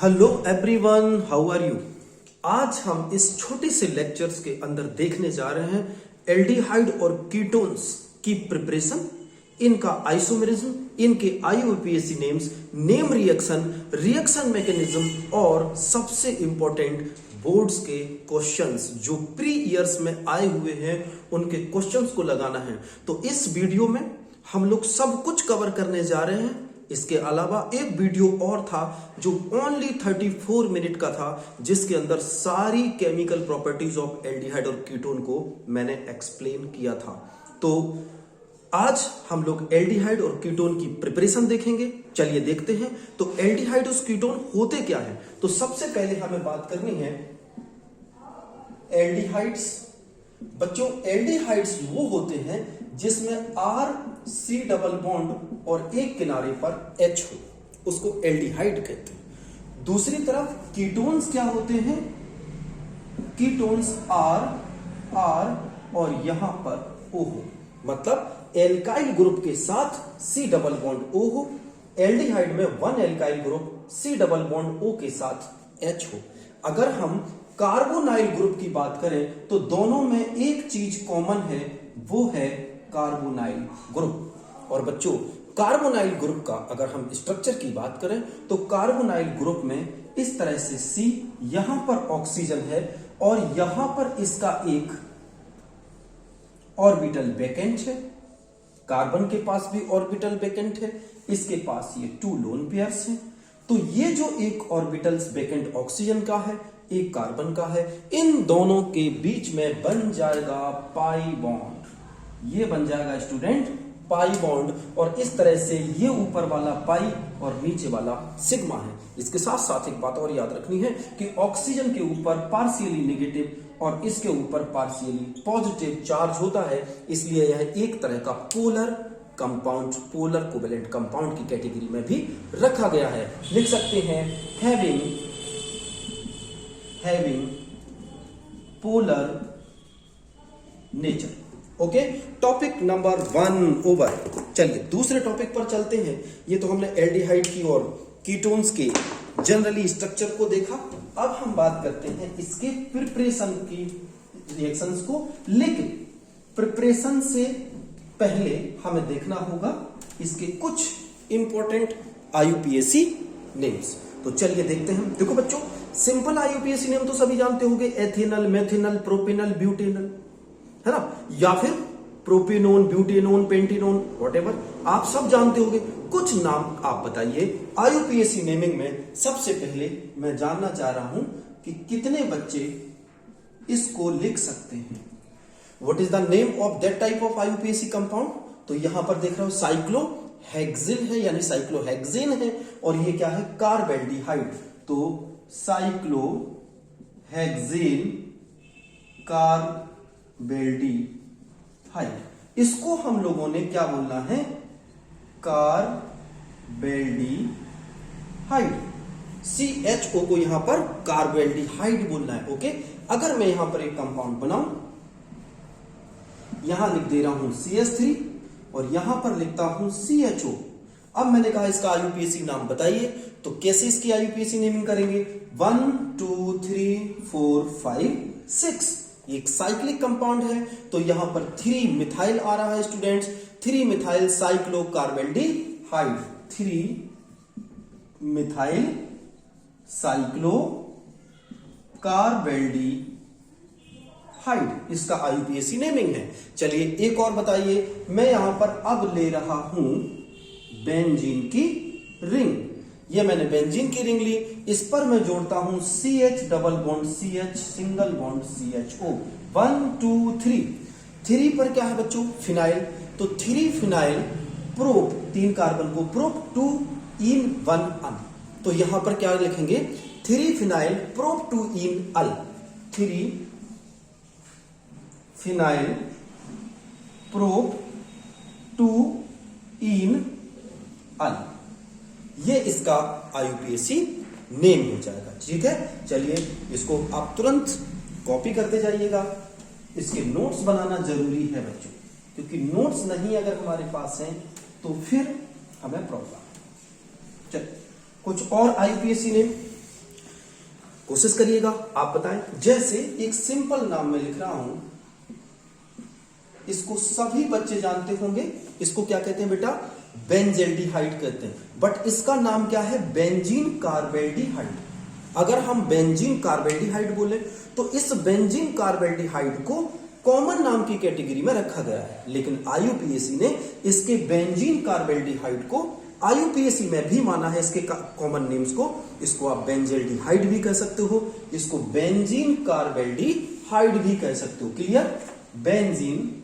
Hello everyone, how are you. आज हम इस छोटे से लेक्चर्स के अंदर देखने जा रहे हैं एल्डिहाइड और कीटोन्स की प्रिपरेशन, इनका आइसोमेरिज्म, इनके IUPAC names, name reaction, reaction mechanism और सबसे इंपॉर्टेंट बोर्ड्स के क्वेश्चंस जो प्री ईयर्स में आए हुए हैं उनके क्वेश्चंस को लगाना है। तो इस वीडियो में हम लोग सब कुछ कवर करने जा रहे हैं। इसके अलावा एक वीडियो और था जो ओनली 34 मिनट का था, जिसके अंदर सारी केमिकल प्रॉपर्टीज ऑफ एल्डिहाइड और कीटोन को मैंने एक्सप्लेन किया था। तो आज हम लोग एल्डिहाइड और कीटोन की प्रिपरेशन देखेंगे। चलिए देखते हैं। तो एल्डिहाइड और कीटोन होते क्या है। तो सबसे पहले हमें बात करनी है एल्डिहाइड्स। बच्चों, एल्डिहाइड्स वो होते हैं जिसमें आर सी डबल बॉन्ड और एक किनारे पर H हो, उसको एल्डिहाइड कहते हैं। दूसरी तरफ कीटोन्स क्या होते हैं? कीटोन्स आर और यहां पर O हो, मतलब एल्काइल ग्रुप के साथ C डबल बॉन्ड O हो। एल्डिहाइड में one alkyl group C double bond O के साथ H हो। अगर हम कार्बोनाइल ग्रुप की बात करें तो दोनों में एक चीज कॉमन है, वो है कार्बोनाइल ग्रुप। और बच्चों, कार्बोनाइल ग्रुप का अगर हम स्ट्रक्चर की बात करें तो कार्बोनाइल ग्रुप में इस तरह से C, यहां पर ऑक्सीजन है और यहां पर इसका एक ऑर्बिटल वैकेंट है। कार्बन के पास भी ऑर्बिटल वैकेंट है, इसके पास ये 2 लोन पेयर्स हैं। तो ये जो एक ऑर्बिटल्स वैकेंट ऑक्सीजन का है, एक कार्बन का है, इन दोनों के बीच में बन जाएगा पाई बॉन्ड। ये बन जाएगा स्टूडेंट पाई बॉन्ड, और इस तरह से ये ऊपर वाला पाई और नीचे वाला सिग्मा है। इसके साथ साथ एक बात और याद रखनी है कि ऑक्सीजन के ऊपर पार्शियली नेगेटिव और इसके ऊपर पार्शियली पॉजिटिव चार्ज होता है, इसलिए यह एक तरह का polar compound, polar covalent compound की कैटेगरी में भी रखा गया है। लिख सकते हैं having polar nature. Okay, topic number 1 over. चलिए दूसरे टॉपिक पर चलते हैं। ये तो हमने एल्डिहाइड की और कीटोन्स के जनरली स्ट्रक्चर को देखा। अब हम बात करते हैं इसके प्रिपरेशन की, रिएक्शंस को। लेकिन प्रिपरेशन से पहले हमें देखना होगा इसके कुछ इंपॉर्टेंट आईयूपीएसी नेम्स। तो चलिए देखते हैं। देखो बच्चों, सिंपल आईयूपीएसी नेम तो सभी जानते होंगे, एथेनल, मेथिनल, प्रोपेनल, ब्यूटेनल, है ना, या फिर प्रोपेनोन, ब्यूटेनोन, पेंटेनोन, व्हाटएवर, आप सब जानते होंगे। कुछ नाम आप बताइए आईयूपीएसी नेमिंग में। सबसे पहले मैं जानना चाह रहा हूं कि कितने बच्चे इसको लिख सकते हैं। What is the name of that type of IUPAC compound? तो यहां पर देख रहा हूं साइक्लोहेक्सिन है, यानी साइक्लोहेक्सिन है, और ये क्या है? कार्बेल्डिहाइड। तो साइक्लोहेक्सिन कार्बेल्डिहाइड, इसको हम लोगों ने क्या बोलना है? कार्बेल्डिहाइड। CHO को यहां पर कार्बेल्डिहाइड बोलना है। ओके, अगर मैं यहां पर एक कंपाउंड बनाऊं, यहां लिख दे रहा हूं CH3 और यहां पर लिखता हूं CHO। अब मैंने कहा इसका आईयूपीएसी नाम बताइए, तो कैसे इसकी आईयूपीएसी नेमिंग करेंगे? 1 2 3 4 5 6। एक साइक्लिक कंपाउंड है, तो यहां पर 3 मिथाइल आ रहा है students. 3 methyl cyclo carbaldehyde, 3 methyl cyclo carbaldehyde, इसका आईयूपीएसी नेमिंग है। चलिए एक और बताइए। मैं यहां पर अब ले रहा हूं बेंजीन की रिंग। ये मैंने बेंजीन की रिंग ली, इस पर मैं जोड़ता हूं CH double bond CH, single bond CHO। 1 2 3। 3 पर क्या है बच्चों? फिनाइल। तो 3 फिनाइल प्रोप, 3 कार्बन को प्रोप, 2 इन 1 अन। तो यहां पर क्या लिखेंगे? 3 फिनाइल प्रोप 2 इन अल। 3 फिनाइल प्रोप 2 इन अल, ये इसका आईयूपीएसी नेम हो जाएगा। ठीक है, चलिए इसको आप तुरंत कॉपी करते जाइएगा। इसके नोट्स बनाना जरूरी है बच्चों, क्योंकि नोट्स नहीं अगर हमारे पास हैं तो फिर हमें प्रॉब्लम। चलिए कुछ और आईपीएसी नेम। कोशिश करिएगा, आप बताएं। जैसे एक सिंपल नाम में लिख रहा हूं, इसको सभी बच्चे जानते होंगे, इसको क्या कहते हैं बेटा? बेंजेल्डिहाइड कहते हैं। बट इसका नाम क्या है? Benzene carbaldehyde. अगर हम बेंजीन कार्बेल्डिहाइड बोले तो इस बेंजीन कार्बेल्डिहाइड को कॉमन नाम की कैटेगरी में रखा गया है, लेकिन आईयूपीएसी ने इसके बेंजीन कार्बेल्डिहाइड को आईयूपीएसी में भी माना है, इसके कॉमन नेम्स को। इसको आप बेंजेल्डिहाइड भी कह सकते हो, इसको बेंजीन कार्बेल्डिहाइड भी कह सकते हो। क्लियर? बेंजीन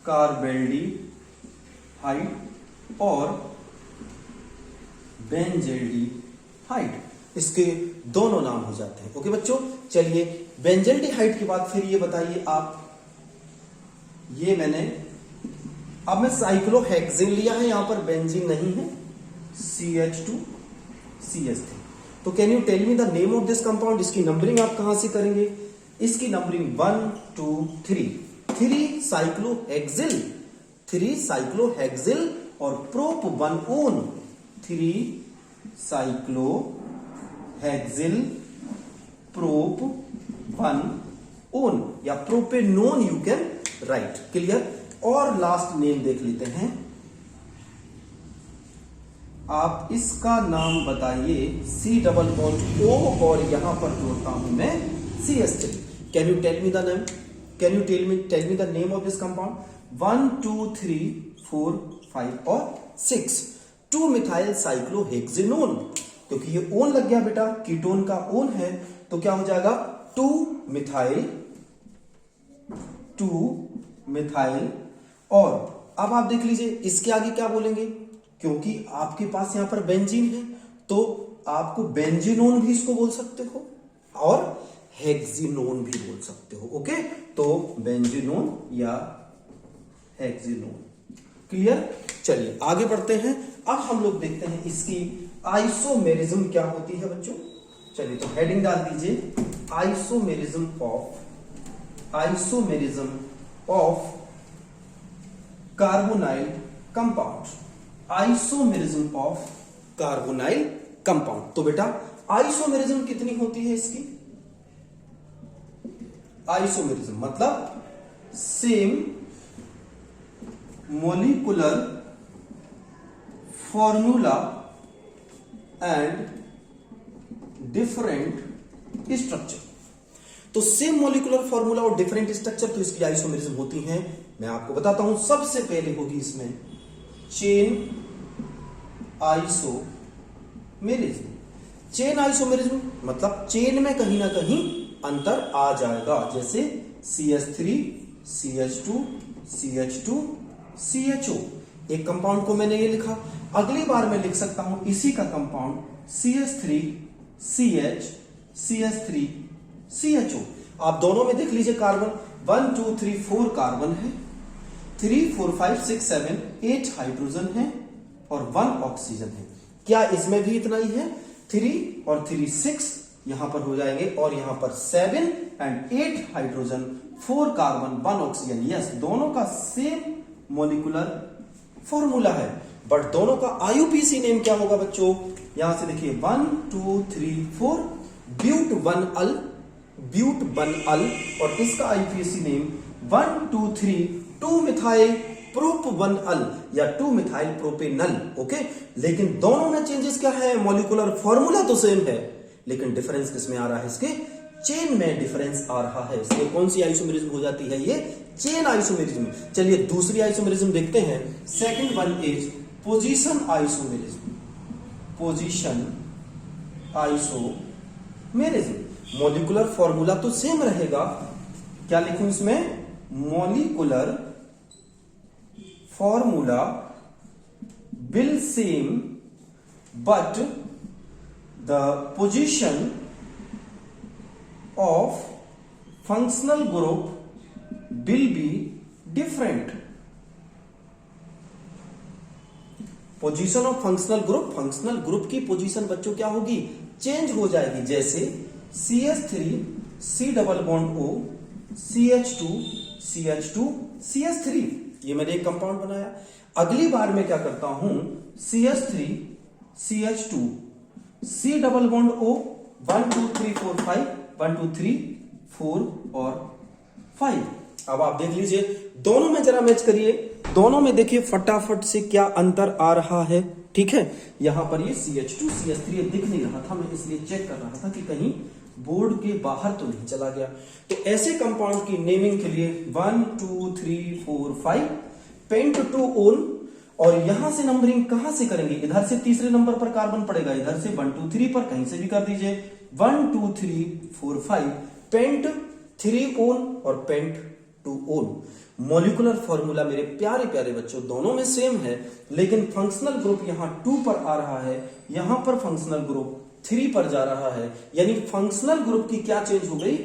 कार्बेल्डिहाइड और बेंजेल्डिहाइड, इसके दोनों नाम हो जाते हैं। ओके बच्चों, चलिए बेंजेल्डिहाइड के बाद फिर ये बताइए आप, ये मैंने अब मैं साइक्लोहेक्सेन लिया है, यहां पर बेंजीन नहीं है, CH2CH3। तो can you tell me the name of this compound? इसकी नंबरिंग आप कहां से करेंगे? इसकी नंबरिंग 1 2 3 3 साइक्लोहेक्सिल, 3 साइक्लोहेक्सिल और prop 1 one, 3 cyclohexyl prop 1 one या propanone you can write. Clear? और लास्ट नेम देख लेते हैं, आप इसका नाम बताइए। C+O और यहां पर जोड़ता हूं मैं CH3। Can you tell me the name? Can you tell me the name of this compound? 1 2 3 4 5 और 6 2 मिथाइल साइक्लोहेक्सेनोन। क्योंकि ये ओन लग गया बेटा, कीटोन का ओन है, तो क्या हो जाएगा? 2 मिथाइल। और अब आप देख लीजिए इसके आगे क्या बोलेंगे, क्योंकि आपके पास यहां पर बेंजीन है तो आपको बेंजीनोन भी इसको बोल सकते हो और हेक्सिनोन भी बोल सकते हो। ओके, तो बेंजीनोन या हेक्सिनोन। क्लियर? चलिए आगे बढ़ते हैं। अब हम लोग देखते हैं इसकी आइसोमेरिज्म क्या होती है बच्चों। चलिए तो हेडिंग डाल दीजिए, isomerism of carbonyl compound. Isomerism of carbonyl compound. तो बेटा आइसोमेरिज्म कितनी होती है इसकी? आइसोमेरिज्म मतलब same molecular formula and different structure. तो सेम मोलिकुलर फॉर्मूला और डिफरेंट स्ट्रक्चर, तो इसकी आइसोमेरिज्म होती है। मैं आपको बताता हूं, सबसे पहले होगी इसमें चेन आइसोमेरिज्म। चेन आइसोमेरिज्म मतलब चेन में कहीं ना कहीं अंतर आ जाएगा, जैसे CH3 CH2 CH2 CHO। एक कंपाउंड को मैंने ये लिखा, अगली बार मैं लिख सकता हूं इसी का compound CH3 CH CH3 CHO। आप दोनों में देख लीजिए कार्बन 1 2 3 4 कार्बन है, 3 4 5 6 7 8 हाइड्रोजन है और 1 ऑक्सीजन है। क्या इसमें भी इतना ही है? 3 और 3 6 यहां पर हो जाएंगे और यहां पर 7 and 8 hydrogen, 4 carbon 1 oxygen. Yes, दोनों का सेम मोलिकुलर फॉर्मूला है, बट दोनों का आईयूपीएसी नेम क्या होगा बच्चों? यहां से देखिए 1 2 3 4 ब्यूट 1 अल और इसका आईयूपीएसी नेम 1 2 3 2 मिथाइल प्रोप 1 अल या 2 मिथाइल प्रोपेनल। ओके, लेकिन दोनों में चेंजेस क्या है? मोलिकुलर फॉर्मूला तो सेम है, लेकिन डिफरेंस किसमें आ रहा है? इसके चेन में डिफरेंस आ रहा है। इसलिए कौन सी आइसोमेरिज्म हो जाती है? ये चेन आइसोमेरिज्म। चलिए दूसरी आइसोमेरिज्म देखते हैं। Second one is position isomerism. Position isomerism, molecular formula तो सेम रहेगा। क्या लिखूं इसमें? Molecular formula will same but the position of functional group will be different. Position of functional group की पोजीशन बच्चों क्या होगी? चेंज हो जाएगी। जैसे CH3 C+O CH2 CH2 CH3, ये मैंने एक कंपाउंड बनाया। अगली बार मैं क्या करता हूं? CH3 CH2 C double bond O, 1 2 3 4 5, 1 2 3 4 और 5। अब आप देख लीजिए दोनों में जरा मैच करिए, दोनों में देखिए फटाफट से क्या अंतर आ रहा है। ठीक है, यहां पर ये CH2 CH3 दिख नहीं रहा था, मैं इसलिए चेक कर रहा था कि कहीं बोर्ड के बाहर तो नहीं चला गया। तो ऐसे कंपाउंड की नेमिंग के लिए 1 2 3 4 5 पेंट टू ओन, और यहां से नंबरिंग कहां से करेंगे, इधर से तीसरे नंबर पर कार्बन पड़ेगा, इधर से 1 2 3 पर कहीं से भी कर दीजिए। 1 2 3 4 5 पेंट 3 ओन और पेंट 2 ओन। मॉलिक्यूलर फॉर्मूला मेरे प्यारे प्यारे बच्चों दोनों में सेम है, लेकिन फंक्शनल ग्रुप यहां 2 पर आ रहा है, यहां पर फंक्शनल ग्रुप 3 पर जा रहा है, यानी फंक्शनल ग्रुप की क्या चेंज हो गई,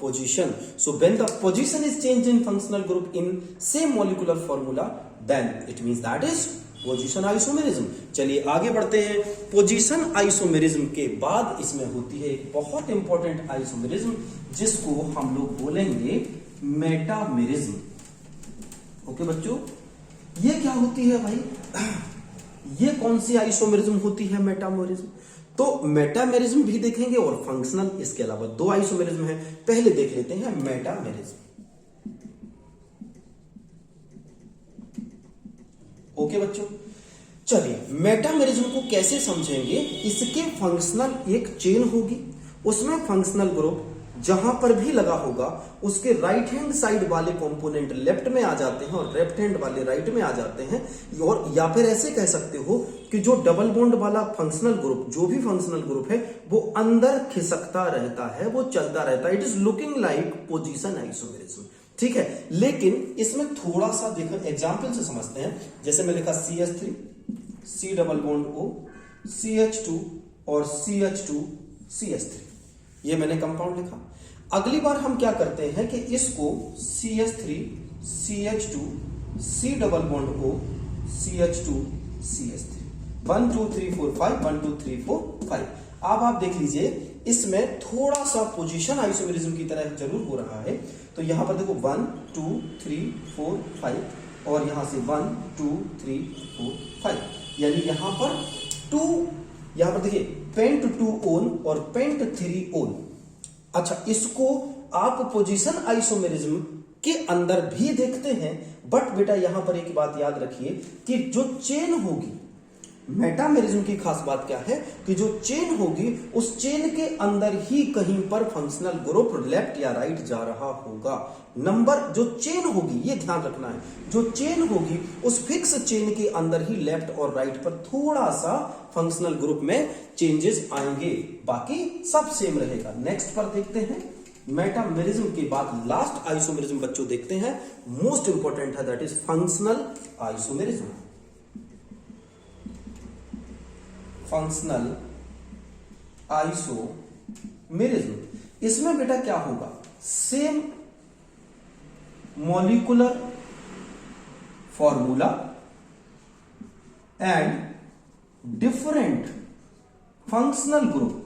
position. So when the position is change in functional group in same molecular formula, then it means that is position isomerism. चलिए आगे बढ़ते हैं। पोजीशन आइसोमेरिज्म के बाद इसमें होती है एक बहुत इंपॉर्टेंट आइसोमेरिज्म, जिसको हम लोग बोलेंगे मेटामेरिज्म। ओके बच्चों, ये क्या होती है भाई, ये कौन सी आइसोमेरिज्म होती है, मेटामेरिज्म। तो मेटामेरिज्म भी देखेंगे और फंक्शनल, इसके अलावा 2 आइसोमेरिज्म है। पहले देख लेते हैं मेटामेरिज्म। ओके बच्चों, चलिए मेटामेरिज्म को कैसे समझेंगे। इसके फंक्शनल एक चेन होगी, उसमें फंक्शनल ग्रुप जहां पर भी लगा होगा उसके राइट हैंड साइड वाले कंपोनेंट लेफ्ट में आ जाते हैं और लेफ्ट हैंड वाले राइट में आ जाते हैं। और या फिर ऐसे कह सकते हो कि जो डबल बॉन्ड वाला फंक्शनल ग्रुप, जो भी फंक्शनल ग्रुप है, वो अंदर खिसकता रहता है, वो चलता रहता है। It is looking like position isomerism. ठीक है, लेकिन इसमें थोड़ा सा देखो, एग्जाम्पल से समझते हैं। जैसे मैं लिखा CH3 C double bond O, CH2 और CH2 CH3, ये मैंने कंपाउंड लिखा। अगली बार हम क्या करते हैं कि इसको CH3 CH2 C double bond O, CH2 CH3, 1 2 3 4 5, 1 2 3 4 5। अब आप देख लीजिए इसमें थोड़ा सा पोजीशन आइसोमेरिज्म की तरह जरूर हो रहा है। तो यहां पर देखो 1 2 3 4 5 और यहां से 1 2 3 4 5, यानी यहां पर 2, यहां पर देखिए पेंट 2 ओन और पेंट 3 ओन। अच्छा, इसको आप पोजीशन आइसोमेरिज्म के अंदर भी देखते हैं, बट बेटा यहां पर एक बात याद रखिए कि जो चेन होगी, मेटामेरिज्म की खास बात क्या है कि जो चेन होगी उस चेन के अंदर ही कहीं पर फंक्शनल ग्रुप लेफ्ट या राइट जा रहा होगा। नंबर जो चेन होगी, ये ध्यान रखना है, जो चेन होगी उस फिक्स चेन के अंदर ही लेफ्ट और राइट पर थोड़ा सा फंक्शनल ग्रुप में चेंजेस आएंगे, बाकी सब सेम रहेगा। नेक्स्ट पर देखते हैं, मेटामेरिज्म के बाद लास्ट आइसोमेरिज्म बच्चों देखते हैं, मोस्ट इंपॉर्टेंट है, that is functional isomerism. Functional isomerism, इसमें बेटा क्या होगा, same molecular formula and different functional group.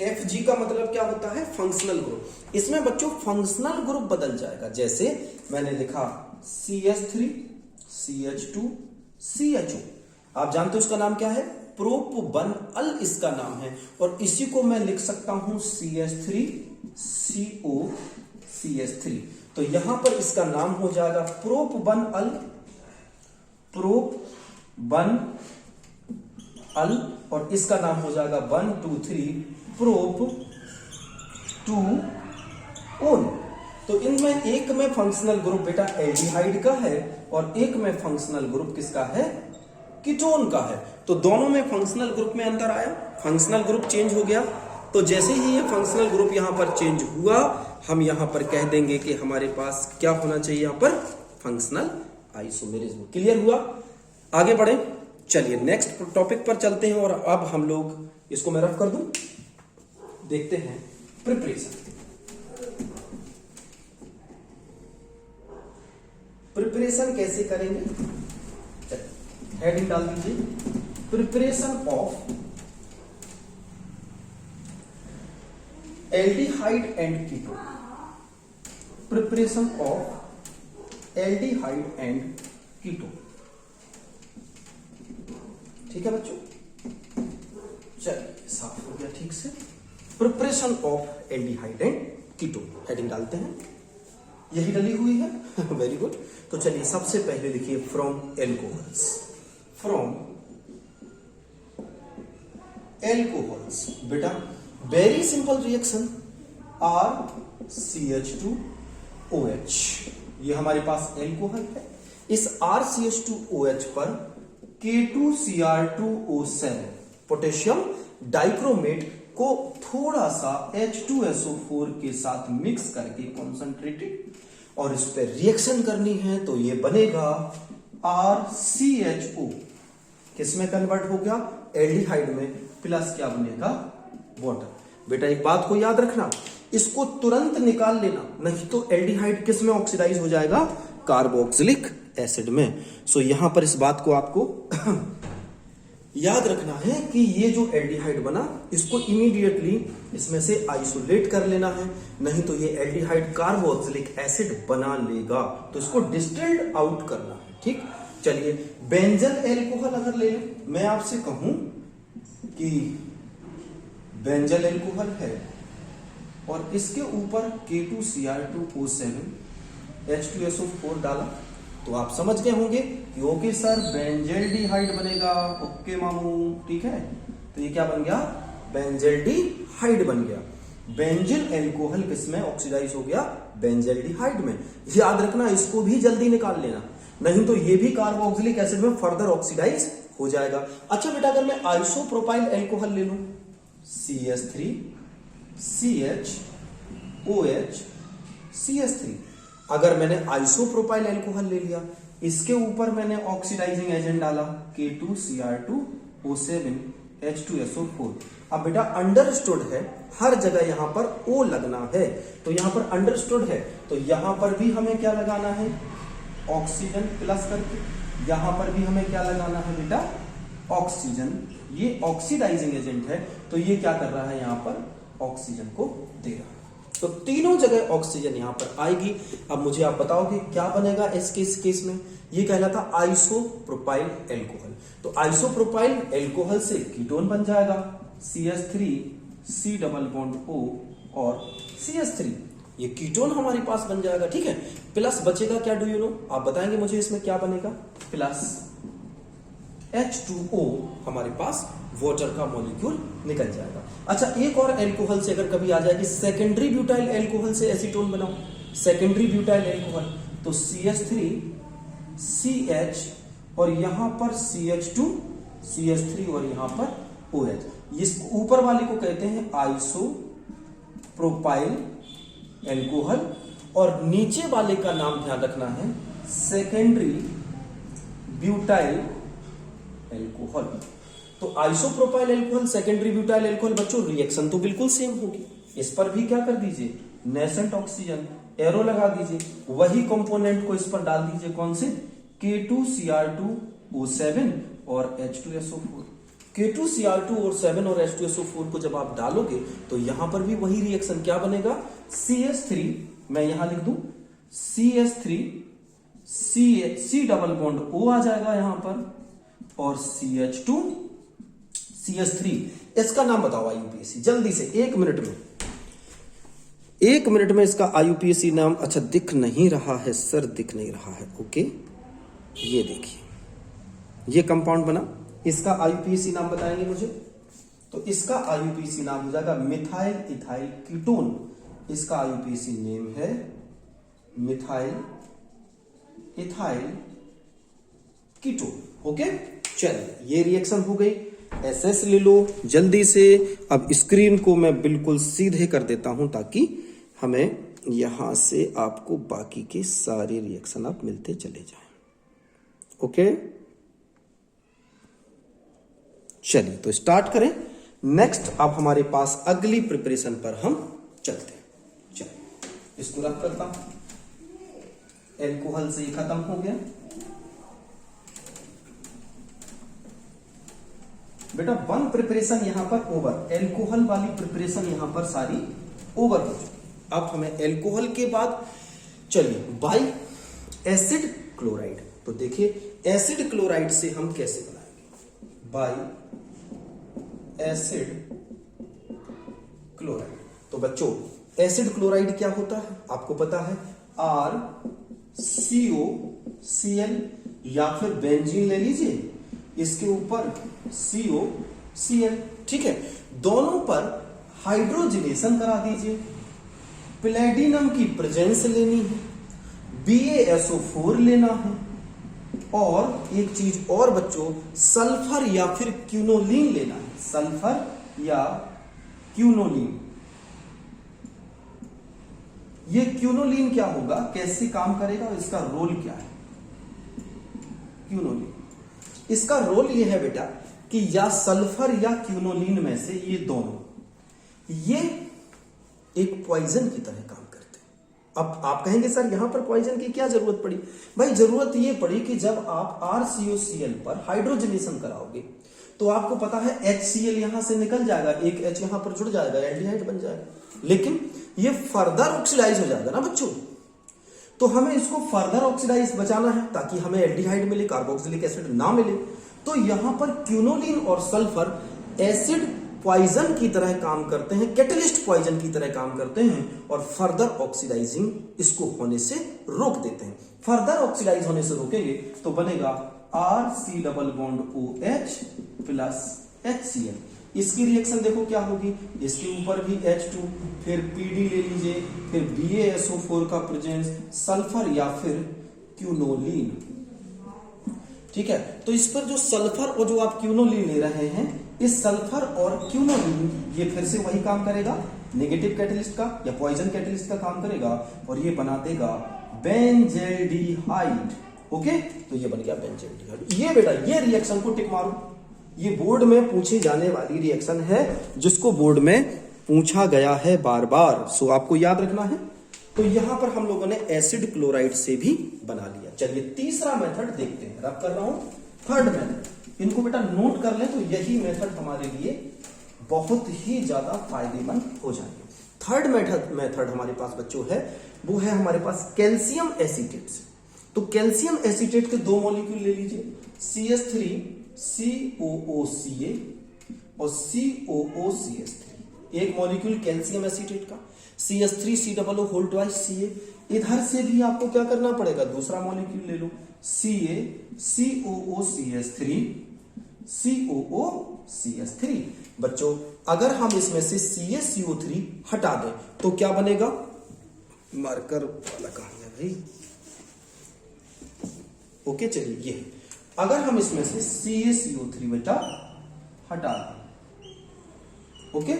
FG का मतलब क्या होता है, फंक्शनल ग्रुप। इसमें बच्चों फंक्शनल ग्रुप बदल जाएगा। जैसे मैंने लिखा CH3 CH2 CHO, आप जानते हो उसका नाम क्या है, प्रोप-1-अल इसका नाम है, और इसी को मैं लिख सकता हूं CH3 CO CH3। तो यहां पर इसका नाम हो जाएगा प्रोप-1-अल, प्रोप-1-अल, और इसका नाम हो जाएगा 1 2 3 प्रोप-2-ओन। तो इनमें एक में फंक्शनल ग्रुप बेटा एल्डिहाइड का है और एक में फंक्शनल ग्रुप किसका है, कीटोन का है। तो दोनों में फंक्शनल ग्रुप में अंतर आया, फंक्शनल ग्रुप चेंज हो गया। तो जैसे ही ये फंक्शनल ग्रुप यहां पर चेंज हुआ, हम यहां पर कह देंगे कि हमारे पास क्या होना चाहिए, यहां पर फंक्शनल आइसोमेरिज्म। क्लियर हुआ? आगे बढ़े, चलिए नेक्स्ट टॉपिक पर चलते हैं। और अब हम लोग इसको मैं रफ कर दूं, देखते हैं प्रिपरेशन। प्रिपरेशन कैसे करेंगे, हेडिंग डाल दीजिए, preparation of aldehyde and ketone. Preparation of aldehyde and ketone. ठीक है बच्चों, चलिए साफ हो गया ठीक से। Preparation of aldehyde and ketone, heading डालते हैं, यही डली हुई है। Very good. तो चलिए सबसे पहले लिखिए फ्रॉम एल्कोहल्स, फ्रॉम एल्कोहल्स। बेटा वेरी सिंपल रिएक्शन, RCH2OH, ये हमारे पास एल्कोहल है। इस RCH2OH पर K2Cr2O7 पोटेशियम डाइक्रोमेट को थोड़ा सा H2SO4 के साथ मिक्स करके कॉन्सेंट्रेटेड, और इस पर रिएक्शन करनी है तो ये बनेगा RCHO, किसमें कन्वर्ट हो गया, एल्डिहाइड में, प्लस क्या बनेगा, वाटर। बेटा एक बात को याद रखना, इसको तुरंत निकाल लेना, नहीं तो एल्डिहाइड किस में ऑक्सीडाइज हो जाएगा, कार्बोक्सिलिक एसिड में। सो यहां पर इस बात को आपको याद रखना है कि ये जो एल्डिहाइड बना इसको इमीडिएटली इसमें से आइसोलेट कर लेना है, नहीं तो ये एल्डिहाइड कार्बोक्सिलिक एसिड बना लेगा, तो इसको डिस्टिल्ड आउट करना है। ठीक, चलिए बेंजल एल्कोहल अगर ले लें, मैं आपसे कहूं कि बेंजल एल्कोहल है और इसके ऊपर K2Cr2O7 H2SO4 डाला, तो आप समझ गए होंगे कि ओके सर बेंजल्डिहाइड बनेगा। ओके मामू, ठीक है, तो ये क्या बन गया, बेंजल्डिहाइड बन गया। बेंजिल एल्कोहल किसमें ऑक्सीडाइज हो गया, बेंजल्डिहाइड में। याद रखना इसको भी जल्दी निकाल लेना, नहीं तो ये भी कार्बोक्सिलिक एसिड में फर्दर ऑक्सीडाइज हो जाएगा। अच्छा बेटा अगर मैं आइसोप्रोपाइल एल्कोहल ले लूं, CH3 CHOH CH3, अगर मैंने आइसोप्रोपाइल एल्कोहल ले लिया, इसके ऊपर मैंने ऑक्सीडाइजिंग एजेंट डाला K2Cr2O7 H2SO4। अब बेटा अंडरस्टूड है, हर जगह यहां पर O लगना है, तो यहां पर अंडरस्टूड है, तो यहां पर भी हमें क्या लगाना है, ऑक्सीजन प्लस करके, यहां पर भी हमें क्या लगाना है बेटा, ऑक्सीजन। ये ऑक्सीडाइजिंग एजेंट है, तो ये क्या कर रहा है, यहां पर ऑक्सीजन को दे रहा है, तो तीनों जगह ऑक्सीजन यहां पर आएगी। अब मुझे आप बताओगे क्या बनेगा इस केस में, ये कहलाता आइसोप्रोपाइल एल्कोहल। तो आइसोप्रोपाइल एल्कोहल से कीटोन बन जाएगा CH3C+O और CH3, ये कीटोन हमारे पास बन जाएगा। ठीक है, प्लस बचेगा क्या, डू यू नो, आप बताएंगे मुझे इसमें क्या बनेगा, प्लस H2O, हमारे पास वाटर का मॉलिक्यूल निकल जाएगा। अच्छा एक और एल्कोहल से अगर कभी आ जाए कि सेकेंडरी ब्यूटाइल एल्कोहल से एसीटोन बनाओ, सेकेंडरी ब्यूटाइल एल्कोहल, तो CH3CH और यहां पर CH2CH3 और यहां पर OH, इस ऊपर वाले को कहते हैं आइसोप्रोपाइल एल्कोहल और नीचे वाले का नाम ध्यान रखना है सेकेंडरी ब्यूटाइल एल्कोहल। तो isopropyl alcohol, secondary butyl alcohol, बच्चों रिएक्शन तो बिल्कुल सेम होगी। इस पर भी क्या कर दीजिए, नेसेंट ऑक्सीजन एरो लगा दीजिए, वही कंपोनेंट को इस पर डाल दीजिए, कौन से, K2Cr2O7 और H2SO4। K2Cr2 और 7 और H2SO4 को जब आप डालोगे तो यहां पर भी वही रिएक्शन क्या बनेगा, CH3, मैं यहां लिख दूं CH3 C+O आ जाएगा यहां पर, और CH2 CH3, इसका नाम बताओ IUPAC जल्दी से, 1 मिनट में, 1 मिनट में इसका IUPAC नाम। अच्छा दिख नहीं रहा है सर, दिख नहीं रहा है, ओके, ये देखिए ये कंपाउंड बना, इसका IUPAC नाम बताएंगे मुझे, तो इसका IUPAC नाम हो जाएगा मिथाइल इथाइल कीटोन। इसका IUPAC नेम है मिथाइल इथाइल कीटोन। ओके, चलिए ये रिएक्शन हो गई। SS ले लो जल्दी से। अब स्क्रीन को मैं बिल्कुल सीधे कर देता हूं ताकि हमें यहां से आपको बाकी के सारे रिएक्शन आप मिलते चले जाएं। ओके, चलिए तो स्टार्ट करें। नेक्स्ट अब हमारे पास अगली प्रिपरेशन पर हम चलते हैं। चलिए इसको रख करता हूं, एल्कोहल से खत्म हो गया बेटा। 1 प्रिपरेशन यहां पर ओवर, एल्कोहल वाली प्रिपरेशन यहां पर सारी ओवर हो चुकी। अब हमें एल्कोहल के बाद चलिए बाई एसिड क्लोराइड, तो देखिए एसिड क्लोराइड से हम कैसे बनाएंगे, बाई एसिड क्लोराइड। तो बच्चों एसिड क्लोराइड क्या होता है आपको पता है, RCOCl या फिर बेंजीन ले लीजिए, इसके ऊपर COCl, ठीक है। दोनों पर हाइड्रोजनेशन करा दीजिए, प्लेटिनम की प्रेजेंस लेनी है, BaSO4 लेना है, और एक चीज और बच्चों, सल्फर या फिर क्यूनोलीन लेना है, सल्फर या क्यूनोलीन। ये क्यूनोलीन क्या होगा, कैसे काम करेगा, इसका रोल क्या है। क्यूनोलीन, इसका रोल ये है बेटा कि या सल्फर या क्यूनोलीन में से ये दोनों, ये एक पॉइजन की तरह काम करते हैं। अब आप कहेंगे सर यहां पर पॉइजन की क्या जरूरत पड़ी, भाई जरूरत ये पड़ी कि जब आप RCOCl पर हाइड्रोजनेशन कराओगे तो आपको पता है HCl यहां से निकल जाएगा, एक H यहां पर जुड़ जाएगा, एल्डिहाइड बन जाएगा, लेकिन ये फर्दर ऑक्सीडाइज हो जाएगा ना बच्चों। तो हमें इसको फर्दर ऑक्सीडाइज बचाना है ताकि हमें एल्डिहाइड मिले, कार्बोक्सिलिक एसिड ना मिले। तो यहां पर क्यूनोलीन और सल्फर एसिड पॉइजन की तरह काम करते हैं, कैटलिस्ट पॉइजन की तरह काम करते हैं और फर्दर ऑक्सीडाइजिंग इसको होने से रोक देते हैं। फर्दर ऑक्सीडाइज होने से रोकेंगे तो बनेगा RC+OH प्लस HCl। इसकी रिएक्शन देखो क्या होगी, इसके ऊपर भी H2, फिर PD ले लीजिए, फिर BaSO4 का प्रेजेंस, सल्फर या फिर क्यूनोलीन, ठीक है। तो इस पर जो सल्फर और जो आप क्यूनोलीन ले रहे हैं, इस सल्फर और क्यूनोलीन ये फिर से वही काम करेगा, नेगेटिव कैटलिस्ट का या पॉइजन कैटलिस्ट का काम करेगा और ये बना देगा बेंजेल्डिहाइड। ओके, तो ये बन गया बेंजेल्डिहाइड। ये बेटा ये रिएक्शन को टिक मारो, ये बोर्ड में पूछी जाने वाली रिएक्शन है जिसको बोर्ड में पूछा गया है बार बार, सो आपको याद रखना है। तो यहां पर हम लोगों ने एसिड क्लोराइड से भी बना लिया। चलिए तीसरा मेथड देखते हैं, रब कर रहा हूं थर्ड मेथड, इनको बेटा नोट कर ले तो यही मेथड हमारे लिए बहुत ही ज्यादा फायदेमंद हो जाएंगे। थर्ड मेथड हमारे पास बच्चों है, वो है हमारे पास कैल्शियम एसीटेट से। तो कैल्शियम एसीटेट के दो मॉलिक्यूल ले लीजिए, CH3COOCa और COOCH3। एक मॉलिक्यूल कैल्शियम एसीटेट का CH3COO2Ca। इधर से भी आपको क्या करना पड़ेगा, दूसरा मॉलिक्यूल ले लो, CaCOOCH3COOCH3। बच्चों अगर हम इसमें से CaCO3 हटा दें तो क्या बनेगा, मार्कर वाला कहां है भाई, ओके चलिए ये, अगर हम इसमें से CaCO3 बेटा हटा दें, ओके,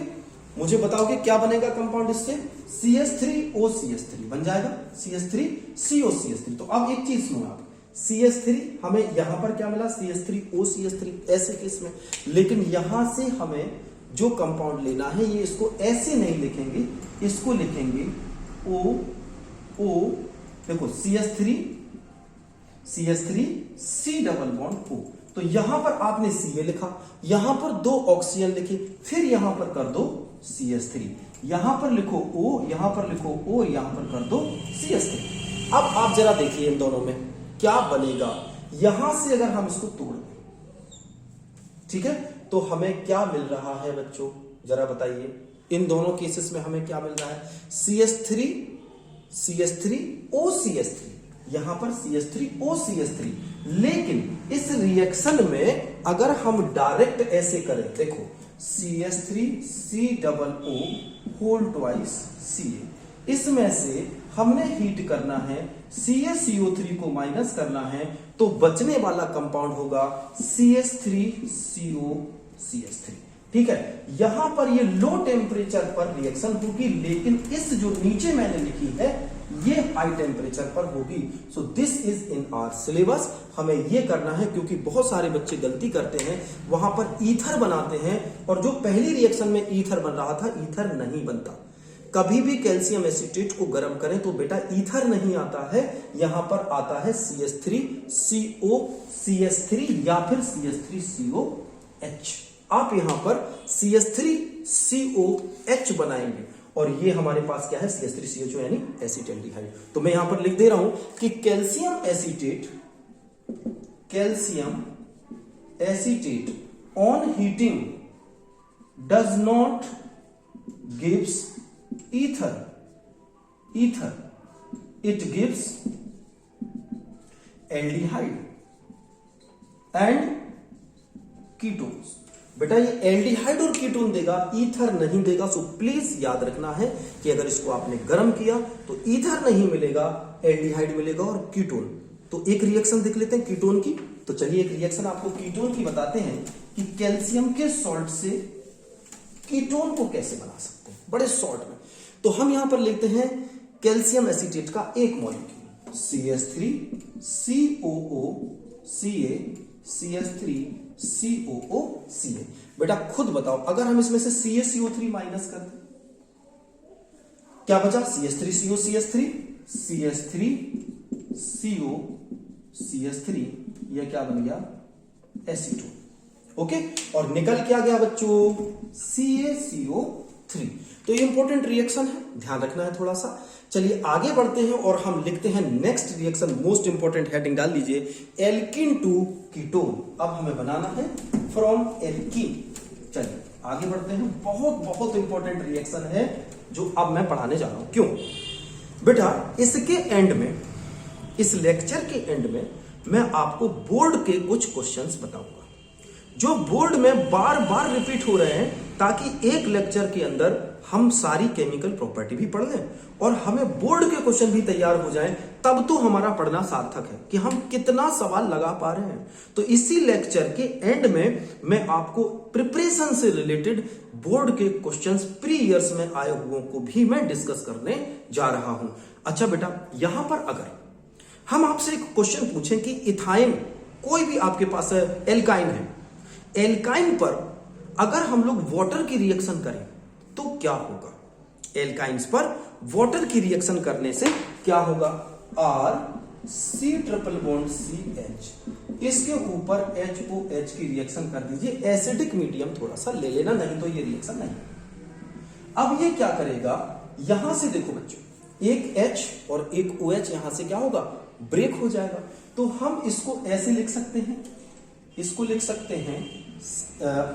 मुझे बताओगे क्या बनेगा कंपाउंड इससे, CH3OCH3 बन जाएगा, CH3COCH3। तो अब एक चीज सुनो आप, CH3 हमें यहां पर क्या मिला, CH3OCH3 ऐसे केस में, लेकिन यहां से हमें जो कंपाउंड लेना है ये इसको ऐसे नहीं लिखेंगे, इसको लिखेंगे O, देखो CH3C_O। तो यहां पर आपने Ca लिखा, यहां पर दो ऑक्सीजन लिखे, फिर यहां पर कर दो CH3, यहां पर लिखो O, यहां पर लिखो O, यहां पर कर दो CH3। अब आप जरा देखिए इन दोनों में क्या बनेगा, यहां से अगर हम इसको तोड़ दें, ठीक है, तो हमें क्या मिल रहा है बच्चों, जरा बताइए। इन दोनों केसेस में हमें क्या मिल रहा है, CH3OCH3, यहां पर CH3OCH3। लेकिन इस रिएक्शन में अगर हम डायरेक्ट ऐसे करें, देखो CH3COO2Ca, इसमें से हमने हीट करना है, CaCO3 को माइनस करना है, तो बचने वाला कंपाउंड होगा CH3COCH3, ठीक है। यहां पर ये लो टेम्परेचर पर रिएक्शन होगी, लेकिन इस जो नीचे मैंने लिखी है ये हाई टेम्परेचर पर होगी। So this is in our syllabus, हमें ये करना है, क्योंकि बहुत सारे बच्चे गलती करते हैं, वहां पर ईथर बनाते हैं और जो पहली रिएक्शन में ईथर बन रहा था, ईथर नहीं बनता। कभी भी कैल्शियम एसीटेट को गर्म करें तो बेटा ईथर नहीं आता है, यहां पर आता है CH3COCH3 या फिर CH3COH। आप यहां पर CH3COH बनाएंगे और ये हमारे पास क्या है, CH3CHO यानी एसीटेल्डिहाइड। तो मैं यहां पर लिख दे रहा हूं कि calcium acetate on heating does not gives ether, it gives aldehyde and ketones. बेटा ये एल्डिहाइड और कीटोन देगा, ईथर नहीं देगा। सो प्लीज याद रखना है कि अगर इसको आपने गर्म किया तो ईथर नहीं मिलेगा, एल्डिहाइड मिलेगा और कीटोन। तो एक रिएक्शन देख लेते हैं कीटोन की। तो चलिए एक रिएक्शन आपको कीटोन की बताते हैं कि कैल्शियम के सॉल्ट से कीटोन को कैसे बना सकते हैं बड़े शॉर्ट में। तो हम यहां पर लेते हैं कैल्शियम एसीटेट का एक molecule CH3 COO Ca CH3 COO Ca। बेटा खुद बताओ अगर हम इसमें से CaCO3 माइनस कर दें क्या बचा? CH3CO CH3 CH3 CO CH3, यह क्या बन गया? एसीटोन। ओके, और निकल क्या गया बच्चों? CaCO3। तो ये इंपॉर्टेंट रिएक्शन है, ध्यान रखना है थोड़ा सा। चलिए आगे बढ़ते हैं और हम लिखते हैं next reaction. Most important heading डाल लीजिए, एल्कीन टू कीटोन। अब हमें बनाना है फ्रॉम एल्कीन। चलिए आगे बढ़ते हैं। बहुत बहुत इंपॉर्टेंट रिएक्शन है जो अब मैं पढ़ाने जा रहा हूं। क्यों बेटा? इसके एंड में, इस लेक्चर के एंड में मैं आपको बोर्ड के कुछ क्वेश्चंस बताऊंगा जो बोर्ड में बार बार रिपीट हो रहे हैं, ताकि एक लेक्चर के अंदर हम सारी केमिकल प्रॉपर्टी भी पढ़ लें और हमें बोर्ड के क्वेश्चन भी तैयार हो जाएं। तब तो हमारा पढ़ना सार्थक है कि हम कितना सवाल लगा पा रहे हैं। तो इसी लेक्चर के एंड में मैं आपको प्रिपरेशन से रिलेटेड बोर्ड के क्वेश्चंस प्री ईयर्स में आए हुए को भी मैं डिस्कस करने जा रहा हूं। अच्छा बेटा, यहां पर अगर हम आपसे एक क्वेश्चन पूछें कि इथाइन, कोई भी आपके पास एल्काइन है, एल्काइन पर अगर हम लोग वाटर की रिएक्शन करें तो क्या होगा? एल्काइंस पर वाटर की रिएक्शन करने से क्या होगा? R C triple bond CH, इसके ऊपर HOH की रिएक्शन कर दीजिए। एसिडिक मीडियम थोड़ा सा ले लेना, नहीं तो ये रिएक्शन नहीं। अब ये क्या करेगा? यहां से देखो बच्चों, एक H और एक OH यहां से क्या होगा? ब्रेक हो जाएगा। तो हम इसको ऐसे लिख सकते हैं, इसको लिख सकते हैं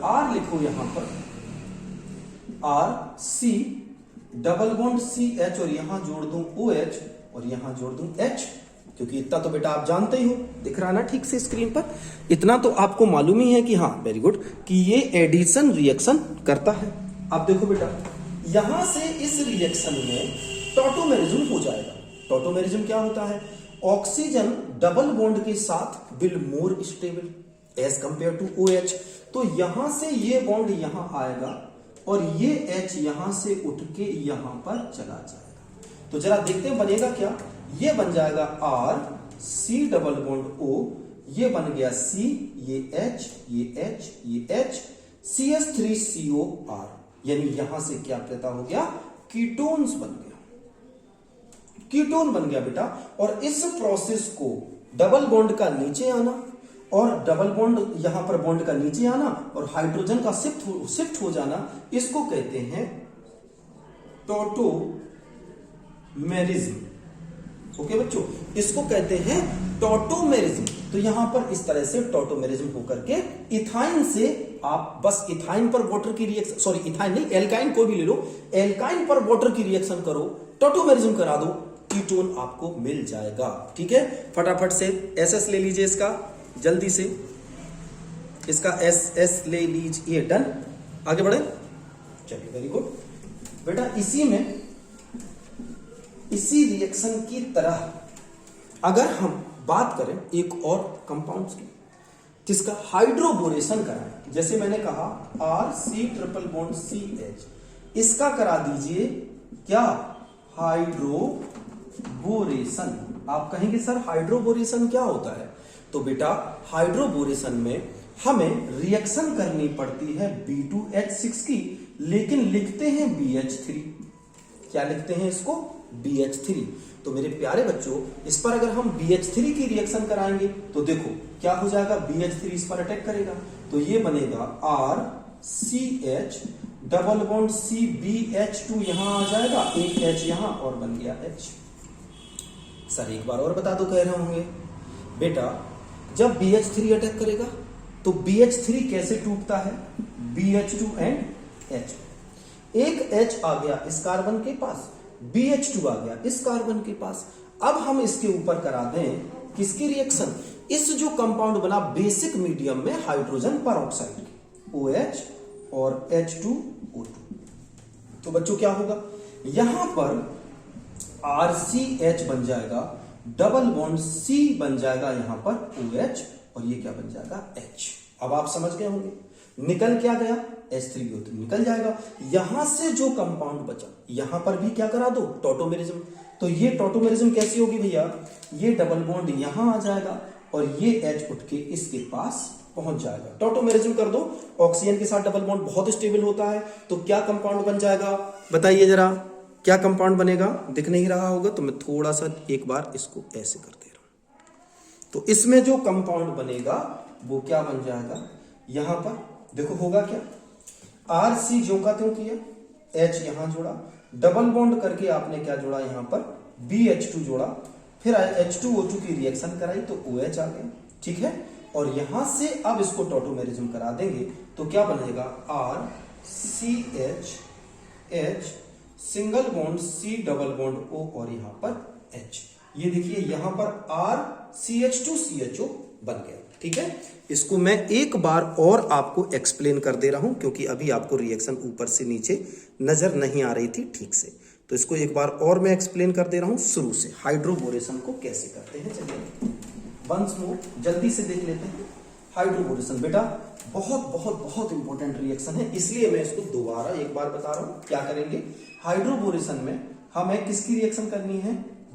R लिखो यहां पर R C double bond CH और यहां जोड़ दूं OH और यहां जोड़ दूं H, क्योंकि इतना तो बेटा आप जानते ही हो, दिख रहा ना ठीक से स्क्रीन पर, इतना तो आपको मालूम ही है कि हाँ वेरी गुड कि ये एडिशन रिएक्शन करता है। अब देखो बेटा, यहां से इस रिएक्शन में टॉटोमेरिज्म हो जाएगा। टॉटोमेरिज्म क्या होता है? ऑक्सीजन डबल बॉन्ड के साथ will more stable as compare to OH। तो यहां से ये बॉन्ड यहां आएगा और ये H यहां से उठ के यहां पर चला जाएगा। तो जरा देखते हैं बनेगा क्या। ये बन जाएगा R C double bond O, ये बन गया C, ये H, ये H, ये H, CH3CO R, यानी यहां से क्या पैदा हो गया? कीटोन्स बन गया, कीटोन बन गया बेटा। और इस प्रोसेस को डबल बॉन्ड का नीचे आना और डबल बॉन्ड यहां पर बॉन्ड का नीचे आना और हाइड्रोजन का शिफ्ट हो जाना, इसको कहते हैं टॉटोमेरिज्म। ओके बच्चों, इसको कहते हैं टॉटोमेरिज्म। तो यहां पर इस तरह से टॉटोमेरिज्म होकर के इथाइन से आप बस इथाइन पर वाटर की रिएक्शन, सॉरी इथाइन नहीं, एल्काइन को भी ले लो, एल्काइन पर वाटर की रिएक्शन करो, टॉटोमेरिज्म करा दो, कीटोन आपको मिल जाएगा। ठीक है, फटाफट से SS ले लीजिए, इसका जल्दी से इसका SS ले लीजिए। डन, आगे बढ़े। चलिए वेरी गुड बेटा, इसी में इसी रिएक्शन की तरह अगर हम बात करें एक और कंपाउंड्स की जिसका हाइड्रोबोरेशन कराएं, जैसे मैंने कहा R C triple bond CH, इसका करा दीजिए क्या? हाइड्रोबोरेशन। आप कहेंगे सर हाइड्रोबोरेशन क्या होता है? तो बेटा हाइड्रोबोरेशन में हमें रिएक्शन करनी पड़ती है B2H6 की, लेकिन लिखते हैं BH3। क्या लिखते हैं इसको? BH3। तो मेरे प्यारे बच्चों, इस पर अगर हम BH3 की रिएक्शन कराएंगे तो देखो क्या हो जाएगा? BH3 इस पर अटैक करेगा तो ये बनेगा R CH double bond CBH2, यहां आ जाएगा, एक H यहां और बन गया H। सर एक बार और बता दो, कह रहे होंगे बेटा जब BH3 अटैक करेगा तो BH3 कैसे टूटता है? BH2 and H। एक H आ गया इस कार्बन के पास, BH2 आ गया इस कार्बन के पास। अब हम इसके ऊपर करा दें किसकी रिएक्शन, इस जो कंपाउंड बना बेसिक मीडियम में हाइड्रोजन परऑक्साइड की, OH और H2O2। तो बच्चों क्या होगा, यहां पर RCH बन जाएगा, डबल बॉन्ड C बन जाएगा यहां पर OH, और ये क्या बन जाएगा H। अब आप समझ गए होंगे, निकल क्या गया H3O3 निकल जाएगा। यहां से जो कंपाउंड बचा यहां पर भी क्या करा दो टॉटोमेरिज्म। तो ये टॉटोमेरिज्म कैसी होगी भैया, ये डबल बॉन्ड यहां आ जाएगा और ये H उठ के इसके पास पहुंच जाएगा। टॉटोमेरिज्म कर दो, ऑक्सीजन के साथ डबल बॉन्ड बहुत स्टेबल होता है, तो क्या कंपाउंड बन जाएगा बताइए जरा, क्या कंपाउंड बनेगा, दिख नहीं रहा होगा तो मैं थोड़ा सा एक बार इसको ऐसे कर दे रहा हूं। तो इसमें जो कंपाउंड बनेगा वो क्या बन जाएगा, यहां पर देखो होगा क्या, RC जो का त्यों किया, H यहां जोड़ा, डबल बॉन्ड करके आपने क्या जोड़ा यहां पर BH2 जोड़ा, फिर H2O2 की रिएक्शन कराई तो OH आ गया, ठीक है। और यहां से अब इसको टॉटोमेरिज्म करा देंगे तो क्या बनेगा, RCH H single bond C double bond O और यहां पर H। ये देखिए यहां पर RCH2CHO बन गया, ठीक है। इसको मैं एक बार और आपको एक्सप्लेन कर दे रहा हूं क्योंकि अभी आपको रिएक्शन ऊपर से नीचे नजर नहीं आ रही थी ठीक से, तो इसको एक बार और मैं एक्सप्लेन कर दे रहा हूं शुरू से, हाइड्रोबोरेशन को कैसे करते हैं। चलिए वंस मोर जल्दी से देख लेते हैं। हाइड्रोबोरेशन बेटा बहुत बहुत बहुत इंपॉर्टेंट रिएक्शन है, इसलिए मैं इसको दोबारा एक बार बता रहा हूं। क्या करेंगे, हाइड्रोबोरेशन में हमें किसकी रिएक्शन करनी है,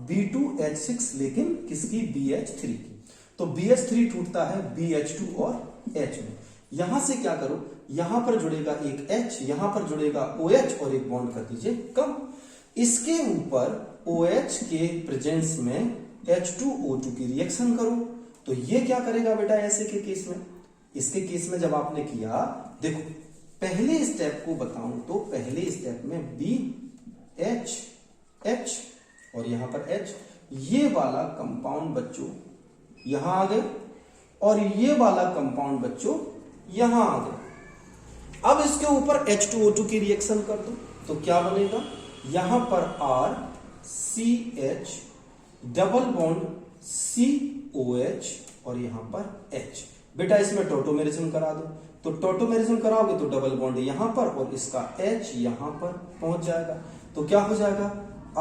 B2H6 लेकिन किसकी, BH3 की। तो BH3 टूटता है BH2 और H में। यहां से क्या करो, यहां पर जुड़ेगा एक H, यहां पर जुड़ेगा OH और एक बॉन्ड कर दीजिए कम। इसके ऊपर OH के प्रेजेंस में H2O2 की रिएक्शन करो, तो ये क्या करेगा बेटा ऐसे के केस में, इसके केस में जब आपने किया, देखो पहले स्टेप को बताऊं तो पहले स्टेप में BH और यहां पर H, ये वाला कंपाउंड बच्चों यहां आ गए और ये वाला कंपाउंड बच्चों यहां आ गए। अब इसके ऊपर H2O2 की रिएक्शन कर दो तो क्या बनेगा, यहां पर RCH डबल बॉन्ड COH और यहां पर H। बेटा इसमें टॉटोमेरिज्म करा दो, तो टॉटोमेरिज्म कराओगे तो डबल बॉन्ड यहां पर और इसका H यहां पर पहुंच जाएगा, तो क्या हो जाएगा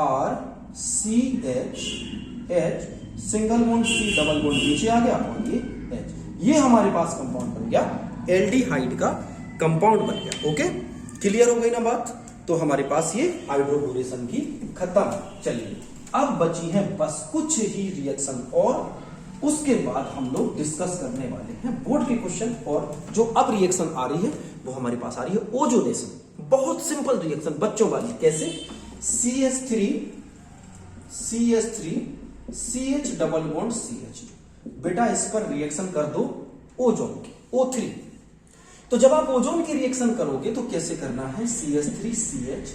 RCH H single bond C double bond नीचे आ गया और ये H। ये हमारे पास कंपाउंड बन गया, एल्डिहाइड का कंपाउंड बन गया। ओके क्लियर हो गई ना बात, तो हमारे पास ये हाइड्रोबोरेशन की खत्म। चलिए अब बची है बस कुछ ही रिएक्शन और उसके बाद हम लोग डिस्कस करने वाले हैं बोर्ड के क्वेश्चन। और जो अब रिएक्शन आ रही है वो हमारे पास आ रही है ओजोनेशन। बहुत सिंपल रिएक्शन बच्चों वाली, कैसे, CH3 CH double bond CH2। बेटा इस पर रिएक्शन कर दो ओजोन की, O3। तो जब आप ओजोन की रिएक्शन करोगे तो कैसे करना है, CH3CH,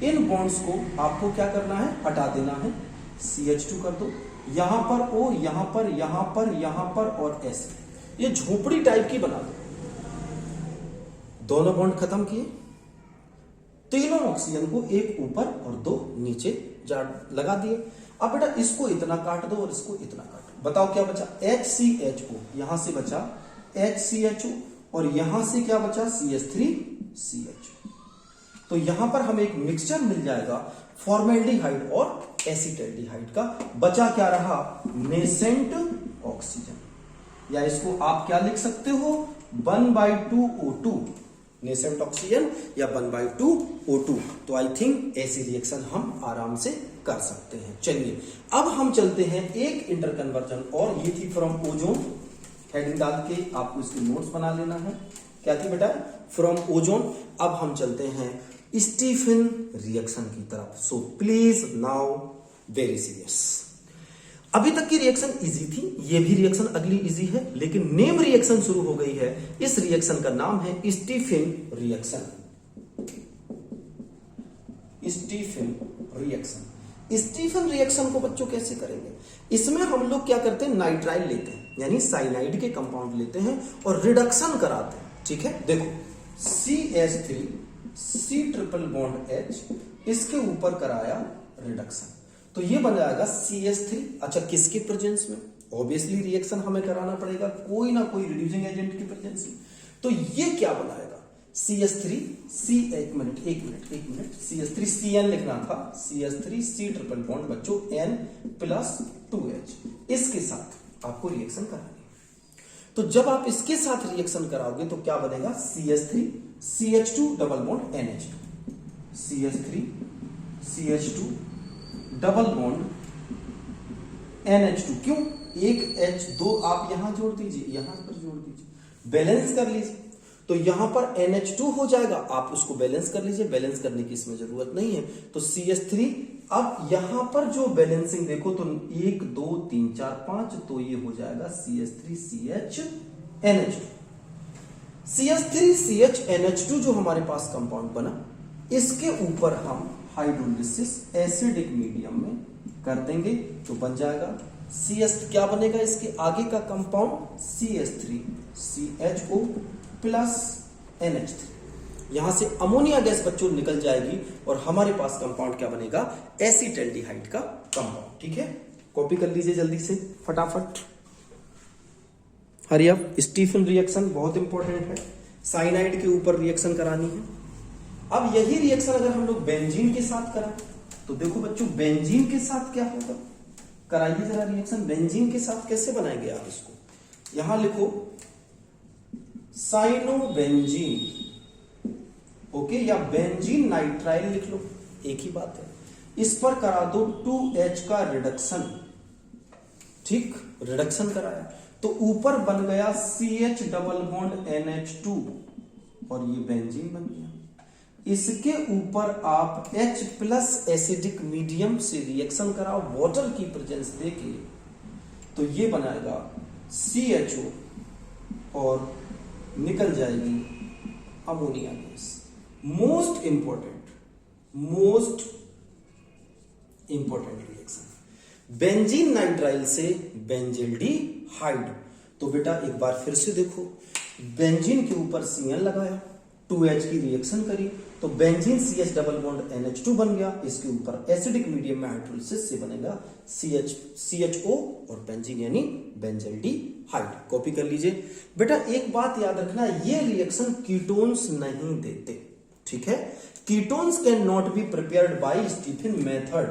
इन बॉन्ड्स को आपको क्या करना है, हटा देना है, CH2 कर दो, यहां पर O, यहां पर, यहां पर, यहां पर और ऐसे, ये झोपड़ी टाइप की बना दो। दोनों बॉन्ड खत्म किए, तीनों ऑक्सीजन को एक ऊपर और दो नीचे लगा दिए। अब बेटा इसको इतना काट दो और इसको इतना काट दो, बताओ क्या बचा, HCHO, यहां से बचा HCHO और यहां से क्या बचा, CH3CH। तो यहां पर हमें एक मिक्सचर मिल जाएगा फॉर्मेल्डिहाइड और एसिटाल्डिहाइड का। बचा क्या रहा, नेसेंट ऑक्सीजन, या इसको आप क्या लिख सकते हो, 1/2 O2, नेसेंट ऑक्सीजन या 1/2 O2। तो आई थिंक ऐसी रिएक्शन हम आराम से कर सकते हैं। चलिए अब हम चलते हैं एक इंटरकन्वर्जन, और ये थी फ्रॉम ओजोन, हेडिंग डाल के आपको इसके नोट्स बना लेना है। क्या थी बेटा, फ्रॉम ओजोन। अब हम चलते हैं स्टीफन रिएक्शन की तरफ। So please now very serious. अभी तक की रिएक्शन इजी थी, ये भी रिएक्शन अगली इजी है, लेकिन नेम रिएक्शन शुरू हो गई है। इस रिएक्शन का नाम है Stephen reaction. Stephen reaction, Stephen reaction को बच्चों कैसे करेंगे, इसमें हम लोग क्या करते हैं, नाइट्राइल लेते हैं, यानी साइनाइड के कंपाउंड लेते हैं और रिडक्शन कराते हैं। ठीक है, देखो CH3 C triple bond H, इसके ऊपर कराया रिडक्शन, तो ये बन जाएगा CH3। अच्छा, किसके प्रेजेंस में? ऑब्वियसली रिएक्शन हमें कराना पड़ेगा कोई ना कोई रिड्यूसिंग एजेंट की प्रेजेंस में, तो ये क्या बनाएगा? CH3 C, एक मिनट CH3 CN लिखना था, CH3 C ट्रिपल बॉन्ड बच्चों N प्लस 2H, इसके साथ आपको रिएक्शन करानी है। तो जब आप इसके साथ रिएक्शन कराओगे तो क्या बनेगा? CH3 CH2 double bond NH2, CH3 CH2 double bond NH2। क्यों? एक H2 आप यहां जोड़ दीजिए, यहां पर जोड़ दीजिए, बैलेंस कर लीजिए, तो यहां पर NH2 हो जाएगा, आप उसको बैलेंस कर लीजिए, बैलेंस करने की इसमें जरूरत नहीं है। तो CH3, अब यहां पर जो बैलेंसिंग देखो तो 1 2 3 4 5, तो ये हो जाएगा CH3 CH NH2। CH3 CH NH2 जो हमारे पास कंपाउंड बना, इसके ऊपर हम हाइड्रोलिसिस एसिडिक मीडियम में कर देंगे, तो बन जाएगा CH, क्या बनेगा इसके आगे का compound? CH3 CHO plus NH3। यहां से अमोनिया गैस बच्चों निकल जाएगी और हमारे पास कंपाउंड क्या बनेगा? एसिटाल्डिहाइड का कंपाउंड। ठीक है, कॉपी कर लीजिए जल्दी से फटाफट। Hurry up. स्टीफन रिएक्शन बहुत इंपॉर्टेंट है, साइनाइड के ऊपर रिएक्शन करानी है। अब यही रिएक्शन अगर हम लोग बेंजीन के साथ करें तो देखो बच्चों, बेंजीन के साथ क्या होगा? कराइए जरा रिएक्शन। बेंजीन के साथ कैसे बनाएंगे आप इसको? यहां लिखो साइनोबेंजीन, ओके, या बेंजीन नाइट्राइल लिख लो, एक ही बात है। इस पर करा दो 2H का रिडक्शन, ठीक, रिडक्शन कराया तो ऊपर बन गया CH डबल बॉन्ड NH2 और ये बेंजीन बन गया। इसके ऊपर आप H प्लस एसिडिक मीडियम से रिएक्शन कराओ वाटर की प्रेजेंस देके, तो ये बनाएगा CHO और निकल जाएगी ammonia gas. Most important reaction benzene nitrile से बेंजिल्डिहाइड। तो बेटा एक बार फिर से देखो, बेंजीन के ऊपर Cn लगाया, 2H की रिएक्शन करी, तो benzene CH double bond NH2 बन गया, इसके ऊपर एसिडिक मीडियम में हाइड्रोलिसिस से बनेगा CHO और बेंजीन यानी बेंजिल्डिहाइड। कॉपी कर लीजिए बेटा। एक बात याद रखना, ये रिएक्शन कीटोन्स नहीं देते, ठीक है। Ketones can not be prepared by Stephen method,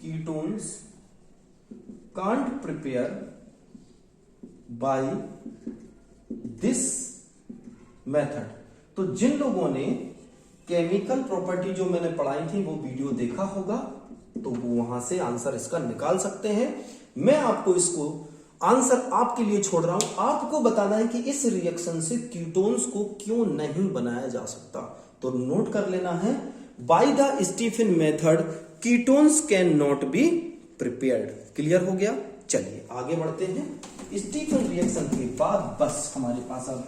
ketones can't prepare by this method. तो जिन लोगों ने केमिकल प्रॉपर्टी जो मैंने पढ़ाई थी वो वीडियो देखा होगा, तो वो वहां से आंसर इसका निकाल सकते हैं। मैं आपको इसको आंसर आपके लिए छोड़ रहा हूं, आपको बताना है कि इस रिएक्शन से कीटोन्स को क्यों नहीं बनाया जा सकता। तो नोट कर लेना है, by the Stephen method ketones can not be prepared. Clear हो गया? चलिए आगे बढ़ते हैं। स्टीफन रिएक्शन के बाद बस हमारे पास अब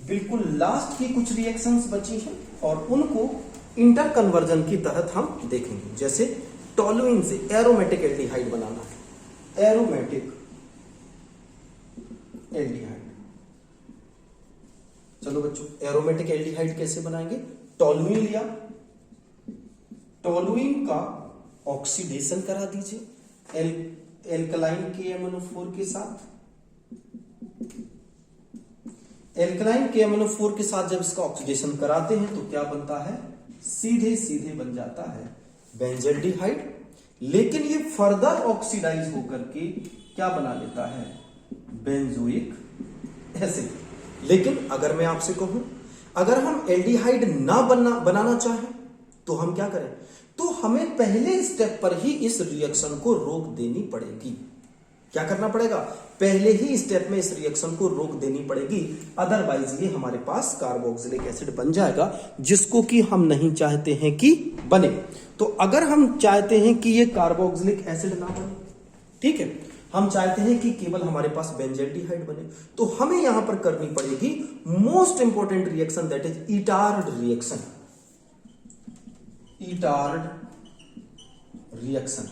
बिल्कुल लास्ट की कुछ रिएक्शंस बची हैं और उनको इंटर कन्वर्जन की तहत हम देखेंगे। जैसे टोलुइन से एरोमेटिक एल्डिहाइड बनाना है, एरोमेटिक एल्डिहाइड। चलो बच्चों, एरोमेटिक एल्डिहाइड कैसे बनाएंगे? टोलुइन लिया, टोलुइन का ऑक्सीडेशन करा दीजिए एल्कलाइन KMnO4 के साथ। एल्कलाइन KMnO4 के साथ जब इसका ऑक्सीडेशन कराते हैं तो क्या बनता है? सीधे सीधे बन जाता है बेंजिल्डिहाइड। लेकिन ये फर्दर ऑक्सीडाइज होकर के क्या बना लेता है? Benzoic acid. लेकिन अगर मैं आपसे कहूं, अगर हम एल्डिहाइड ना बनाना चाहें तो हम क्या करें? तो हमें पहले स्टेप पर ही इस रिएक्शन को रोक देनी पड़ेगी। क्या करना पड़ेगा? पहले ही स्टेप में इस रिएक्शन को रोक देनी पड़ेगी, अदरवाइज ये हमारे पास कार्बोक्सिलिक एसिड बन जाएगा, जिसको कि हम नहीं चाहते हैं कि बने। तो अगर हम चाहते हैं कि ये कार्बोक्सिलिक एसिड ना बने, ठीक है, हम चाहते हैं कि केवल हमारे पास बेंजिल्डिहाइड बने, तो हमें यहां पर करनी पड़ेगी most important reaction, that is Etard reaction. Etard reaction